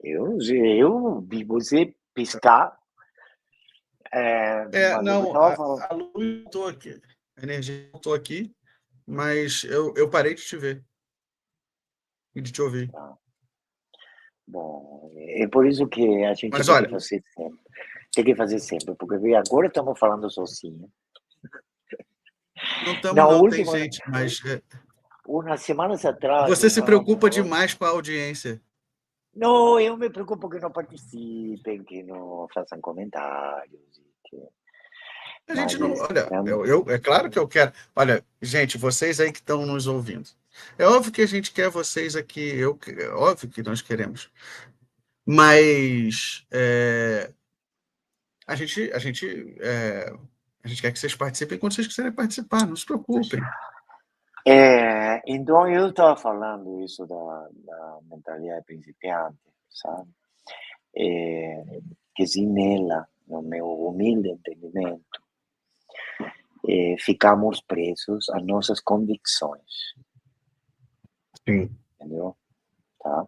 Eu não sei. Eu vi você piscar. Mas o que eu Não, estava falando. a luz voltou aqui. A energia voltou aqui, mas eu parei de te ver e de te ouvir. Ah, bom, é por isso que a gente Mas tem que olha, fazer sempre. Tem que fazer sempre, porque agora estamos falando sozinho. não estamos Na não, tem última, gente, mas umas semanas atrás, você nós se falamos um preocupa negócio. demais com a audiência. Não, eu me preocupo que não participem, que não façam comentários. A gente Mas não, olha, para mim, é claro que eu quero. Olha, gente, vocês aí que estão nos ouvindo. É óbvio que a gente quer vocês aqui, é óbvio que nós queremos. Mas a gente quer que vocês participem quando vocês quiserem participar, não se preocupem. então eu estava falando isso da mentalidade principiante, sabe? Que se nela, no meu humilde entendimento, ficamos presos às nossas convicções, Sim. entendeu? Tá?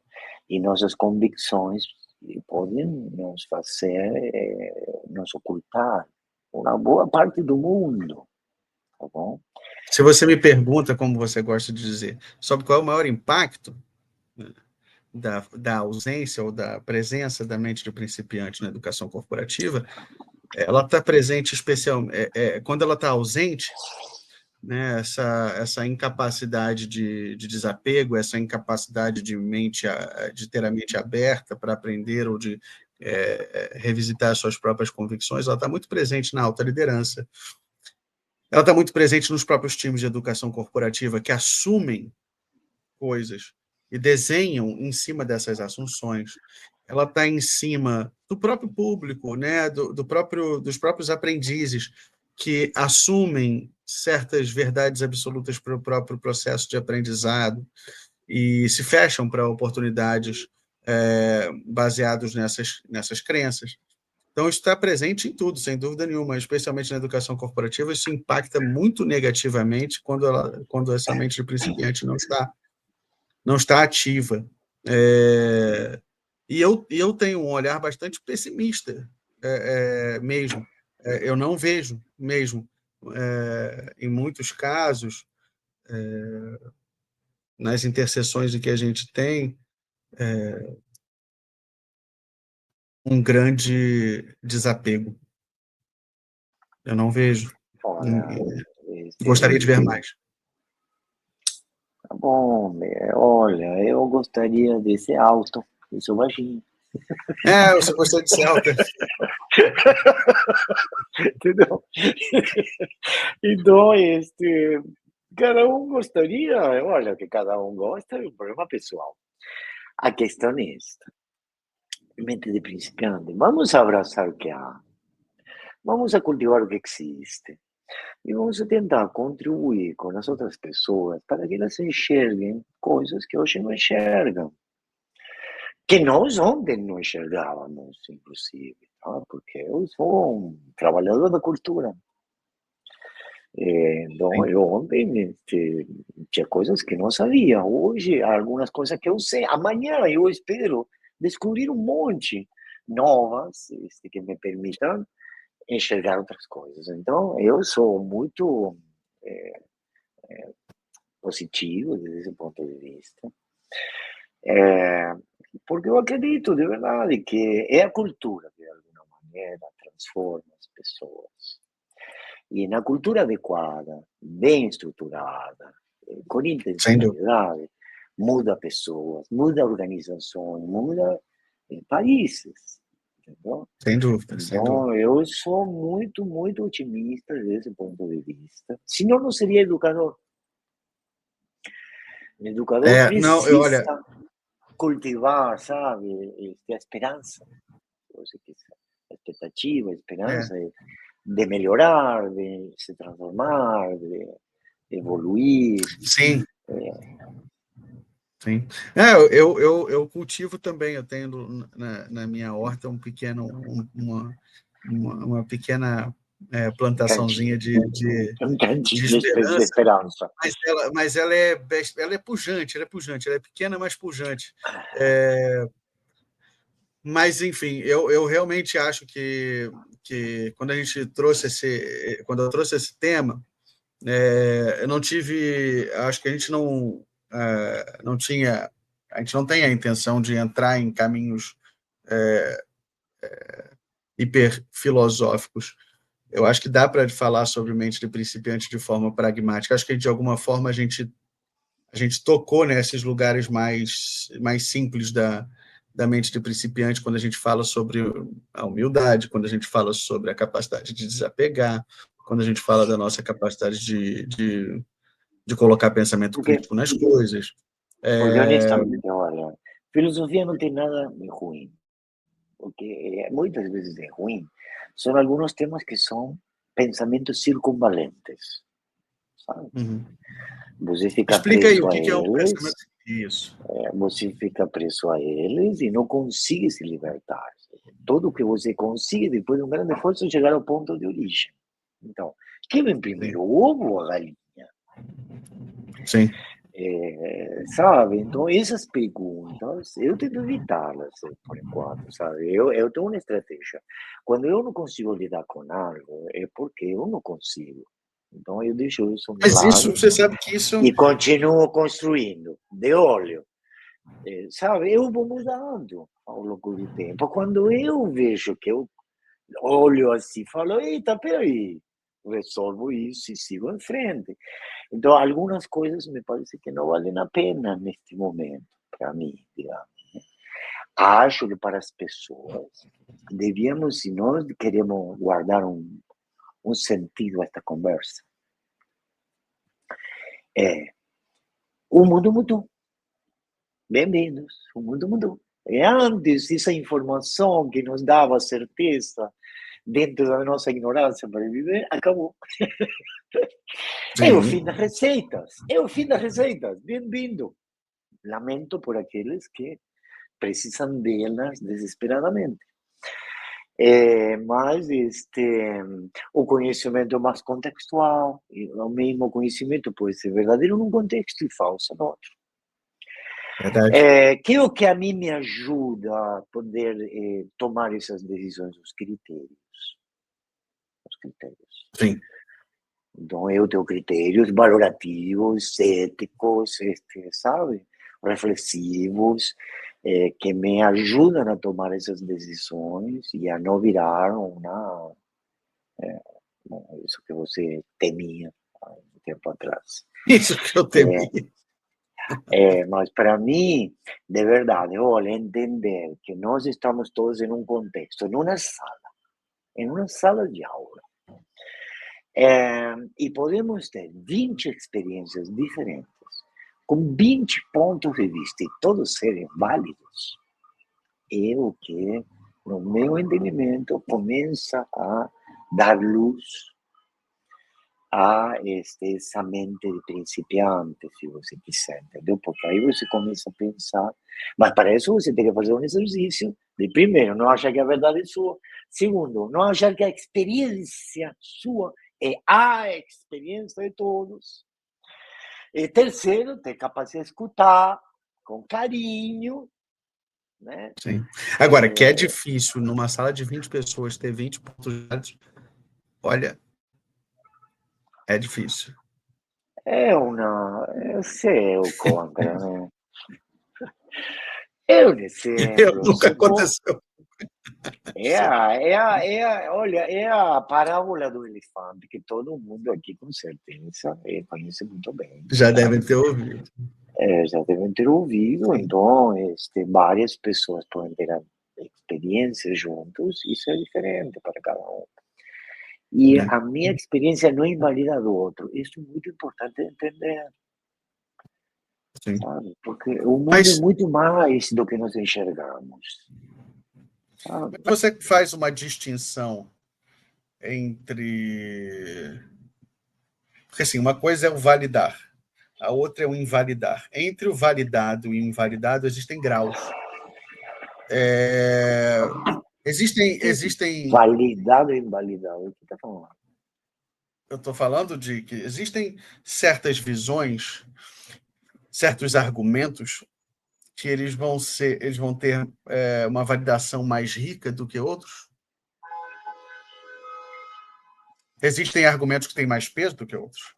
E nossas convicções podem nos fazer, nos ocultar uma boa parte do mundo, tá bom? Se você me pergunta, como você gosta de dizer, sobre qual é o maior impacto, né, da ausência ou da presença da mente do principiante na educação corporativa, ela está presente especialmente quando ela está ausente, né, essa incapacidade de desapego, essa incapacidade de ter a mente aberta para aprender ou de revisitar suas próprias convicções, ela está muito presente na alta liderança. Ela está muito presente nos próprios times de educação corporativa que assumem coisas e desenham em cima dessas assunções. Ela está em cima do próprio público, né, dos próprios aprendizes que assumem certas verdades absolutas para o próprio processo de aprendizado e se fecham para oportunidades baseados nessas crenças. Então, isso está presente em tudo, sem dúvida nenhuma, especialmente na educação corporativa. Isso impacta muito negativamente quando essa mente do principiante não está ativa. E eu tenho um olhar bastante pessimista, mesmo. Eu não vejo mesmo, em muitos casos, nas interseções que a gente tem, um grande desapego. Eu não vejo. Olha, Gostaria de ver mais. tá bom, olha, eu gostaria de ser alto, eu sou baixinho. Você gostaria de ser alta. Entendeu? Então, cada um gostaria, olha, que cada um gosta, é um problema pessoal. A questão é esta, mente de principiante, vamos abraçar o que há, vamos a cultivar o que existe, e vamos a tentar contribuir com as outras pessoas para que elas enxerguem coisas que hoje não enxergam, que nós ontem não enxergávamos, inclusive, tá? Porque eu sou um trabalhador da cultura. Então, eu ontem tinha coisas que não sabia. Hoje, algumas coisas que eu sei. Amanhã eu espero descobrir um monte novas que me permitam enxergar outras coisas. Então, eu sou muito positivo desde esse ponto de vista, é, porque eu acredito de verdade que é a cultura que, de alguma maneira, transforma as pessoas. E na cultura adequada, bem estruturada, com Sem dúvida. intencionalidade, muda pessoas, muda organizações, muda países. Entendeu? Sem dúvida, sem dúvida. Então, eu sou muito, muito otimista desse ponto de vista. Senão, não seria educador. O educador Não, olha, precisa cultivar, sabe, a esperança, se você quiser. A expectativa, a esperança de melhorar, de se transformar, de evoluir. sim. Sim. Eu cultivo também, eu tenho na minha horta uma pequena Um plantaçãozinha cantinho, um de cantinho de esperança, esperança. mas ela é pujante, ela é pequena, mas pujante. Mas, enfim, eu realmente acho que quando eu trouxe esse tema, eu não tive, acho que a gente não tinha, a gente não tem a intenção de entrar em caminhos hiperfilosóficos. Eu acho que dá para falar sobre mente de principiante de forma pragmática. Acho que, de alguma forma, a gente tocou nesses lugares mais simples da mente de principiante, quando a gente fala sobre a humildade, quando a gente fala sobre a capacidade de desapegar, quando a gente fala da nossa capacidade de colocar pensamento Porque, crítico nas coisas. porque honestamente, olha, filosofia não tem nada de ruim. O que muitas vezes é ruim são alguns temas que são pensamentos circunvalentes, sabe? Uhum. Você fica Explica aí o preso a que é um pensamento. eles, Isso. você fica preso a eles e não consegue se libertar. Tudo que você consegue, depois de um grande esforço, é chegar ao ponto de origem. Então, quem vem Sim. primeiro, o ovo ou a galinha? Sim. Sabe? Então, essas perguntas, eu tento evitá-las, por enquanto, sabe? Eu tenho uma estratégia. Quando eu não consigo lidar com algo, é porque eu não consigo. Então, eu deixo isso ao meu Mas isso, lado você sabe que isso. e continuo construindo, de olho. Sabe? Eu vou mudando ao longo do tempo. Quando eu vejo que eu olho assim, falo, eita, peraí, resolvo isso e sigo em frente. Então, algumas coisas me parece que não valem a pena neste momento, para mim, digamos. Acho que para as pessoas, devíamos, se nós queremos guardar um sentido a esta conversa, o mundo mudou. Bem-vindos, o mundo mudou. Antes, essa informação que nos dava certeza dentro da nossa ignorância para viver, acabou. É o fim Sim. das receitas. É o fim das receitas. Bem-vindo. Lamento por aqueles que precisam delas desesperadamente. Mas o conhecimento mais contextual, o mesmo conhecimento pode ser verdadeiro num contexto e falso no outro. Verdade. Que é o que a mim me ajuda a poder tomar essas decisões, os critérios. Os critérios. Sim. Então, eu tenho critérios valorativos, éticos, sabe? Reflexivos, que me ajudam a tomar essas decisões e a não virar isso que você temia há um tempo atrás. Isso que eu temi. Mas para mim, de verdade, olha, entender que nós estamos todos em um contexto, em uma sala de aula, e podemos ter 20 experiências diferentes, com 20 pontos de vista, e todos serem válidos, é o que, no meu entendimento, começa a dar luz a essa mente de principiante, se você quiser, entendeu? Porque aí você começa a pensar, mas para isso você tem que fazer um exercício de, primeiro, não achar que a verdade é sua, segundo, não achar que a experiência sua é a experiência de todos, e terceiro, ter capacidade de escutar com carinho, né? Sim. Agora, que é difícil numa sala de 20 pessoas ter 20 pontos de vista, olha, é difícil. Eu sei o contra, né? Eu, de exemplo, Nunca aconteceu. olha, é a parábola do elefante, que todo mundo aqui, com certeza, conhece muito bem, Já sabe? devem ter ouvido. Já devem ter ouvido, Sim. então, várias pessoas podem ter experiências juntos, isso é diferente para cada um. E É. a minha experiência não invalida a do outro, isso é muito importante entender, Sim. sabe? Porque o mundo é Mas muito mais do que nós enxergamos, sabe? você faz uma distinção entre. Porque, assim, uma coisa é o validar, a outra é o invalidar. Entre o validado e o invalidado existem graus. Existem. Validado e invalidado, o que está falando? Eu estou falando de que existem certas visões, certos argumentos que eles vão ter uma validação mais rica do que outros. Existem argumentos que têm mais peso do que outros.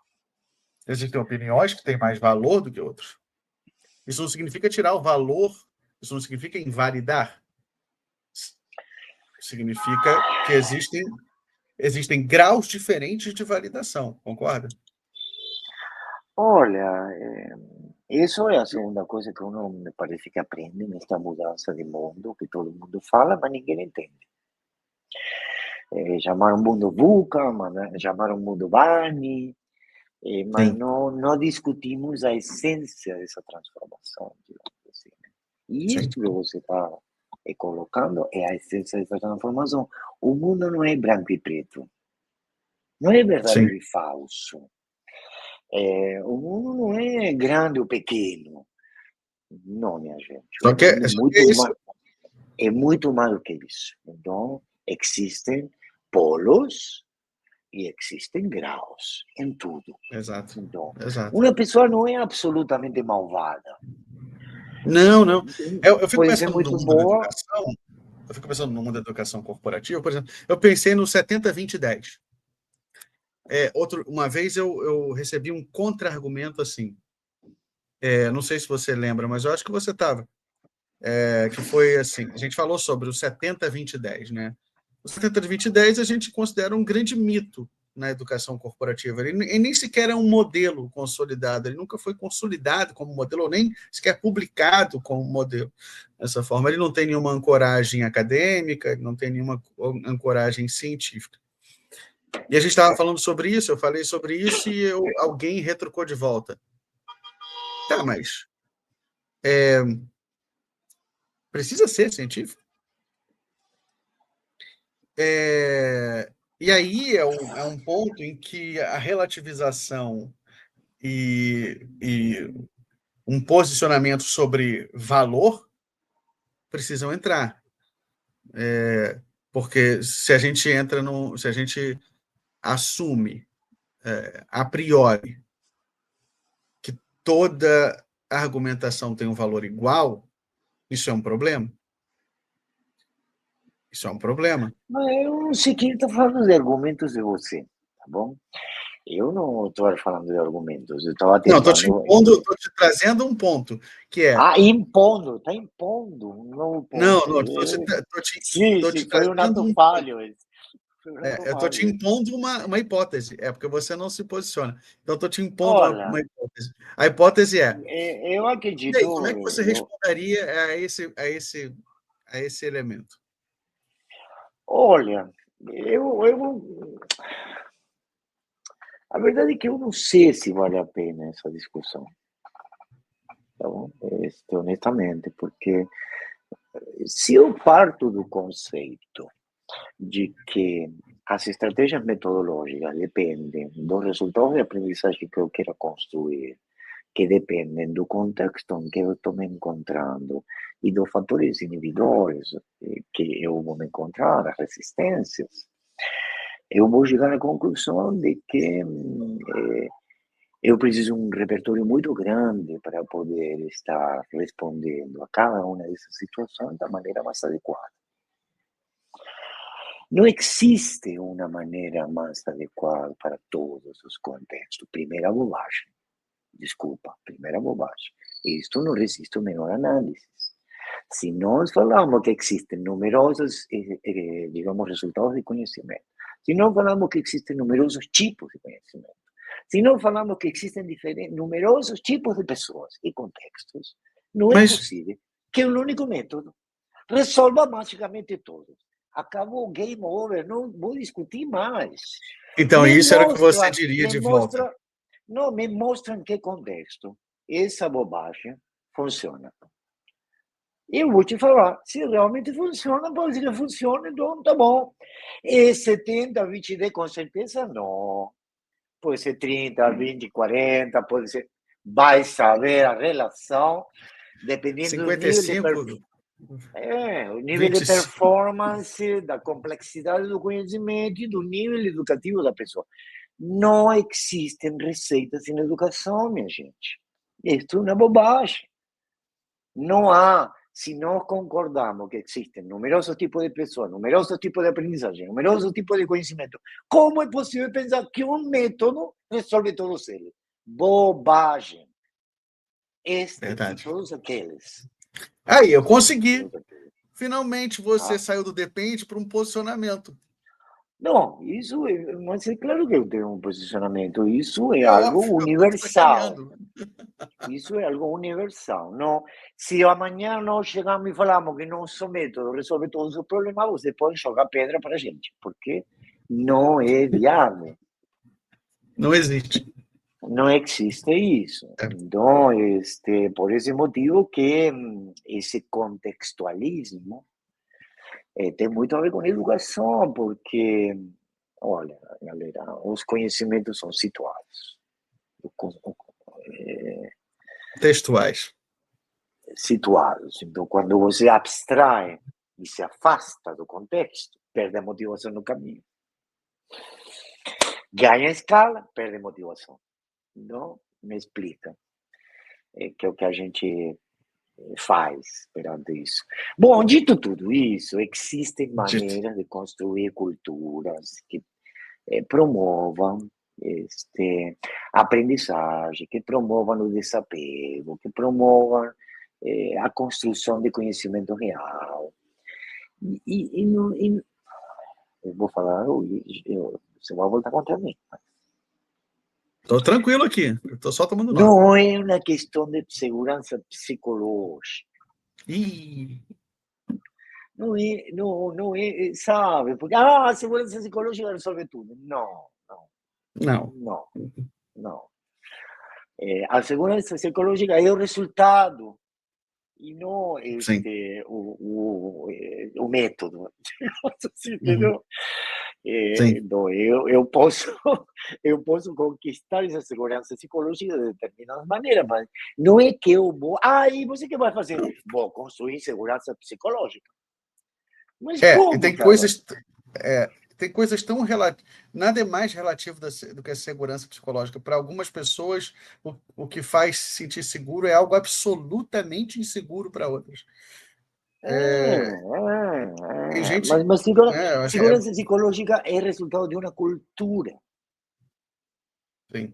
Existem opiniões que têm mais valor do que outros. Isso não significa tirar o valor, isso não significa invalidar. Significa que existem graus diferentes de validação, concorda? Olha, isso é a segunda coisa que uno me parece que aprende nesta mudança de mundo, que todo mundo fala, mas ninguém entende. Chamaram o mundo VUCA, chamaram o mundo BANI, mas Sim. não discutimos a essência dessa transformação, digamos assim. E Sim. isso que você está colocando é a essência dessa transformação. O mundo não é branco e preto. Não é verdadeiro Sim. e falso. O mundo não é grande ou pequeno. Não, minha gente. Só que É muito mais do que isso. Então, existem polos e existem graus em tudo. Exato. Então, Exato. uma pessoa não é absolutamente malvada. Não. Eu fico Pode ser pensando no muito mundo da boa. educação. Eu fico pensando no mundo da educação corporativa, por exemplo. Eu pensei no 70-20-10. Uma vez eu recebi um contra-argumento assim. Não sei se você lembra, mas eu acho que você estava. Que foi assim: a gente falou sobre o 70-20-10, né? O 70-20-10 a gente considera um grande mito na educação corporativa. Ele nem sequer é um modelo consolidado, ele nunca foi consolidado como modelo, ou nem sequer publicado como modelo. Dessa forma, ele não tem nenhuma ancoragem acadêmica, ele não tem nenhuma ancoragem científica. E a gente estava falando sobre isso, eu falei sobre isso e alguém retrucou de volta. Tá, mas precisa ser científico? E aí é um ponto em que a relativização e um posicionamento sobre valor precisam entrar. Porque se a gente assume a priori que toda argumentação tem um valor igual, isso é um problema? Isso é um problema. Mas eu não sei quem está falando de argumentos de você, tá bom? Eu não estou falando de argumentos, eu estava Não, tentando... estou te trazendo um ponto, que é... impondo, está impondo um novo ponto. Não, Sim, te foi um trazendo ato um falho. eu estou te impondo uma hipótese, porque você não se posiciona. Então, estou te impondo Olha, uma hipótese. A hipótese eu e acredito... aí, como é que você responderia a esse elemento? Olha, a verdade é que eu não sei se vale a pena essa discussão, tá bom? Honestamente, porque se eu parto do conceito de que as estratégias metodológicas dependem dos resultados de aprendizagem que eu quero construir, que dependem do contexto em que eu estou me encontrando e dos fatores inibidores que eu vou me encontrar, as resistências, eu vou chegar à conclusão de que eu preciso de um repertório muito grande para poder estar respondendo a cada uma dessas situações da maneira mais adequada. Não existe uma maneira mais adequada para todos os contextos. Primeira bobagem. Desculpa, primeira bobagem. Isto não resiste a menor análise. Se nós falamos que existem numerosos, digamos, resultados de conhecimento, se nós falamos que existem numerosos tipos de conhecimento, se nós falamos que existem numerosos tipos de pessoas e contextos, não é possível que um único método resolva magicamente tudo. Acabou o game over, não vou discutir mais. Então, isso era o que você diria de volta. Não, me mostra em que contexto essa bobagem funciona. Eu vou te falar, se realmente funciona, pode ser que funcione, então tá bom. E 70, 20D com certeza não. Pode ser 30, 20, 40, pode ser... vai saber a relação, dependendo do nível 55, o nível de 25. performance, da complexidade do conhecimento e do nível educativo da pessoa. Não existem receitas em educação, minha gente. Isso é uma bobagem. Não há, se nós concordamos que existem numerosos tipos de pessoas, numerosos tipos de aprendizagem, numerosos tipos de conhecimento, como é possível pensar que um método resolve todos eles? Bobagem. Este Verdade. e todos aqueles. Aí, eu consegui. Finalmente você saiu do depende para um posicionamento. Não, isso é, mas é claro que eu tenho um posicionamento. Isso é É algo óbvio, a conta está universal. caminhando. Isso é algo universal. Não, se amanhã nós chegamos e falamos que nosso método resolve todos os problemas, você pode jogar pedra para a gente, porque não é viável. Não existe. Não existe isso. É. Então, por esse motivo que esse contextualismo tem muito a ver com educação, porque, olha, galera, os conhecimentos são situados. Textuais. Situados. Então, quando você abstrai e se afasta do contexto, perde a motivação no caminho. Ganha escala, perde motivação. Não me explica. Que é o que a gente faz perante isso. Bom, dito tudo isso, existem maneiras de construir culturas que promovam aprendizagem, que promovam o desapego, que promovam a construção de conhecimento real. Eu vou falar, você vai voltar contra mim. Estou tranquilo aqui, estou só tomando nota. Não é uma questão de segurança psicológica. Ih. Não é, sabe? Porque a segurança psicológica resolve tudo. Não. A segurança psicológica é o resultado e não o método. Entendeu? Então, eu posso conquistar essa segurança psicológica de determinadas maneiras, mas não é que eu vou. E você que vai fazer? Vou construir segurança psicológica. Mas como, e tem cara? coisas tão relativas. Nada é mais relativo do que a segurança psicológica. Para algumas pessoas, o que faz se sentir seguro é algo absolutamente inseguro para outras. Tem gente. Mas segurança psicológica é resultado de uma cultura. Sim.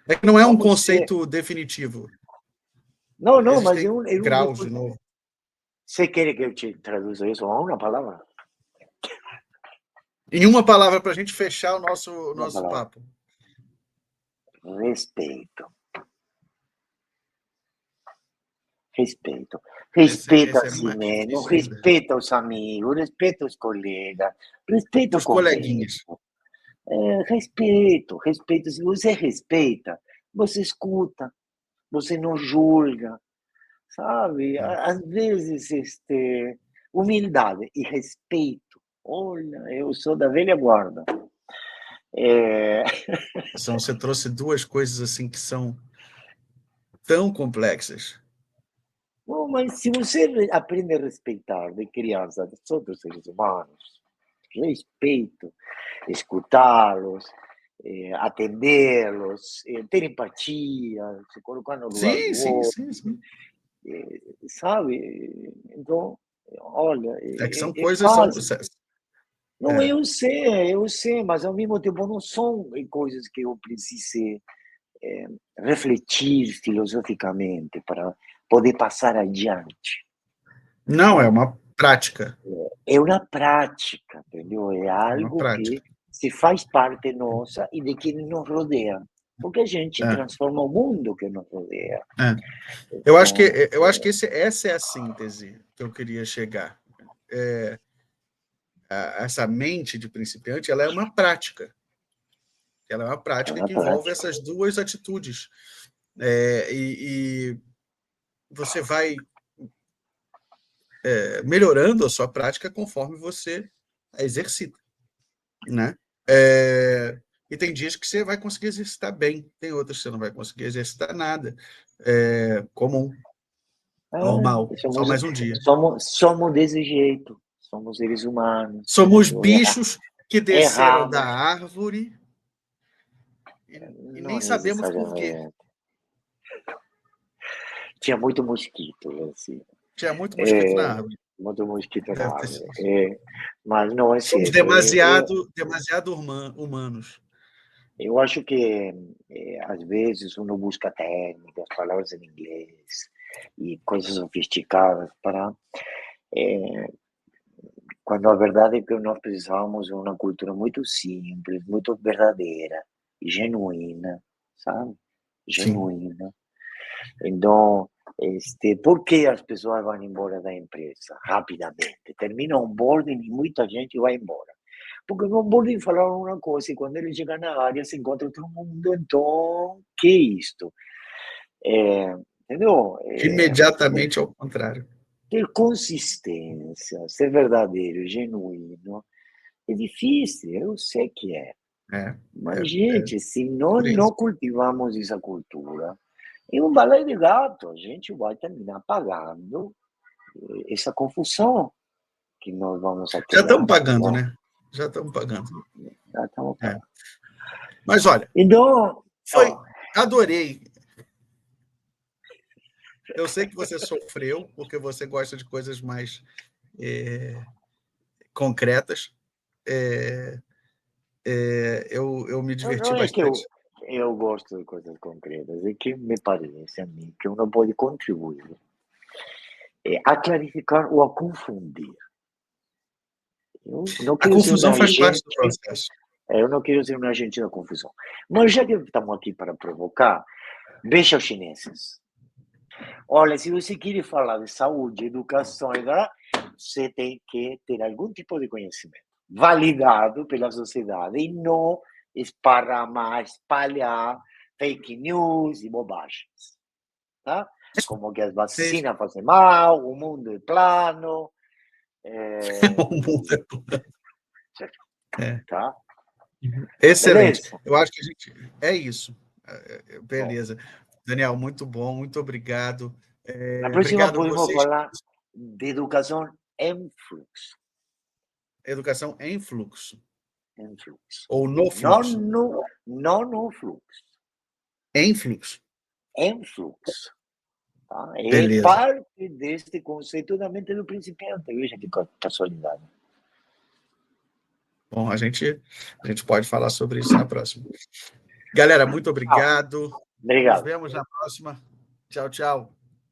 É que não é um conceito definitivo. Não, mas existem graus de novo. Você quer que eu te traduza isso a uma palavra? Em uma palavra para a gente fechar o nosso papo. Respeito. Respeita a si mesmo, respeita os amigos, respeita os colegas, respeita os coleguinhas. Respeito. Se você respeita, você escuta, você não julga, sabe? Às vezes, humildade e respeito. Olha, eu sou da velha guarda. Você trouxe duas coisas assim que são tão complexas. Bom, mas se você aprende a respeitar de criança dos outros seres humanos, respeito, escutá-los, atendê-los, ter empatia, se colocar no lugar do outro. Sim. Sabe? Então, olha, que são coisas... Não, É. eu sei, mas ao mesmo tempo não são coisas que eu precise refletir filosoficamente para poder passar adiante. Não, é uma prática. É uma prática, entendeu? É algo que se faz parte nossa e de quem nos rodeia. Porque a gente transforma o mundo que nos rodeia. Eu acho que essa é a síntese que eu queria chegar. Essa mente de principiante, ela é uma prática. Ela é uma prática que envolve essas duas atitudes. E você vai melhorando a sua prática conforme você a exercita, né? E tem dias que você vai conseguir exercitar bem, tem outros que você não vai conseguir exercitar nada. Comum, normal, só mais um dia. Somos desse jeito, somos seres humanos. Somos bichos que desceram da Erramos. árvore e Não nem sabemos por quê. necessariamente. Tinha muito mosquito, assim. Tinha muito mosquito na árvore. Muito mosquito na Deve ter árvore. sido. Mas não é Somos certo. demasiado humanos. Eu acho que, às vezes, uno busca técnicas, palavras em inglês e coisas sofisticadas para. Quando a verdade é que nós precisávamos de uma cultura muito simples, muito verdadeira e genuína, sabe? Sim. Genuína. Então, por que as pessoas vão embora da empresa rapidamente? Termina o onboarding e muita gente vai embora. Porque no onboarding falaram uma coisa e quando ele chega na área se encontra outro mundo. Então, que é isto? Entendeu? Imediatamente ao contrário. Ter consistência, ser verdadeiro, genuíno, é difícil, eu sei que é. Mas, gente, se nós não cultivamos essa cultura, é um balé de gato, a gente vai terminar pagando essa confusão que nós vamos criar. Já estamos pagando, né? Já estamos pagando. Já estamos pagando. Mas, olha, então, adorei. Eu sei que você sofreu, porque você gosta de coisas mais concretas. Eu me diverti bastante. Eu gosto de coisas concretas, é que me parece a mim que uno pode contribuir a clarificar ou a confundir. A confusão faz parte do processo. Eu não quero ser um agente da confusão. Mas já que estamos aqui para provocar, veja os chineses. Olha, se você quer falar de saúde, educação, você tem que ter algum tipo de conhecimento validado pela sociedade e não esparramar, espalhar fake news e bobagens. Tá? Como que as vacinas fazem mal, o mundo é plano. O mundo é plano. Tá? Excelente. Beleza? Eu acho que a gente. É isso. Beleza. Bom. Daniel, muito bom, muito obrigado. Na próxima podemos falar de educação em fluxo. Educação em fluxo. Em fluxo. Ou no fluxo. Não no fluxo. Em fluxo. Em fluxo. Tá? É parte deste conceito da mente do principiante. Veja que casualidade. Bom, a gente pode falar sobre isso na próxima. Galera, muito obrigado. Obrigado. Nos vemos na próxima. Tchau, tchau.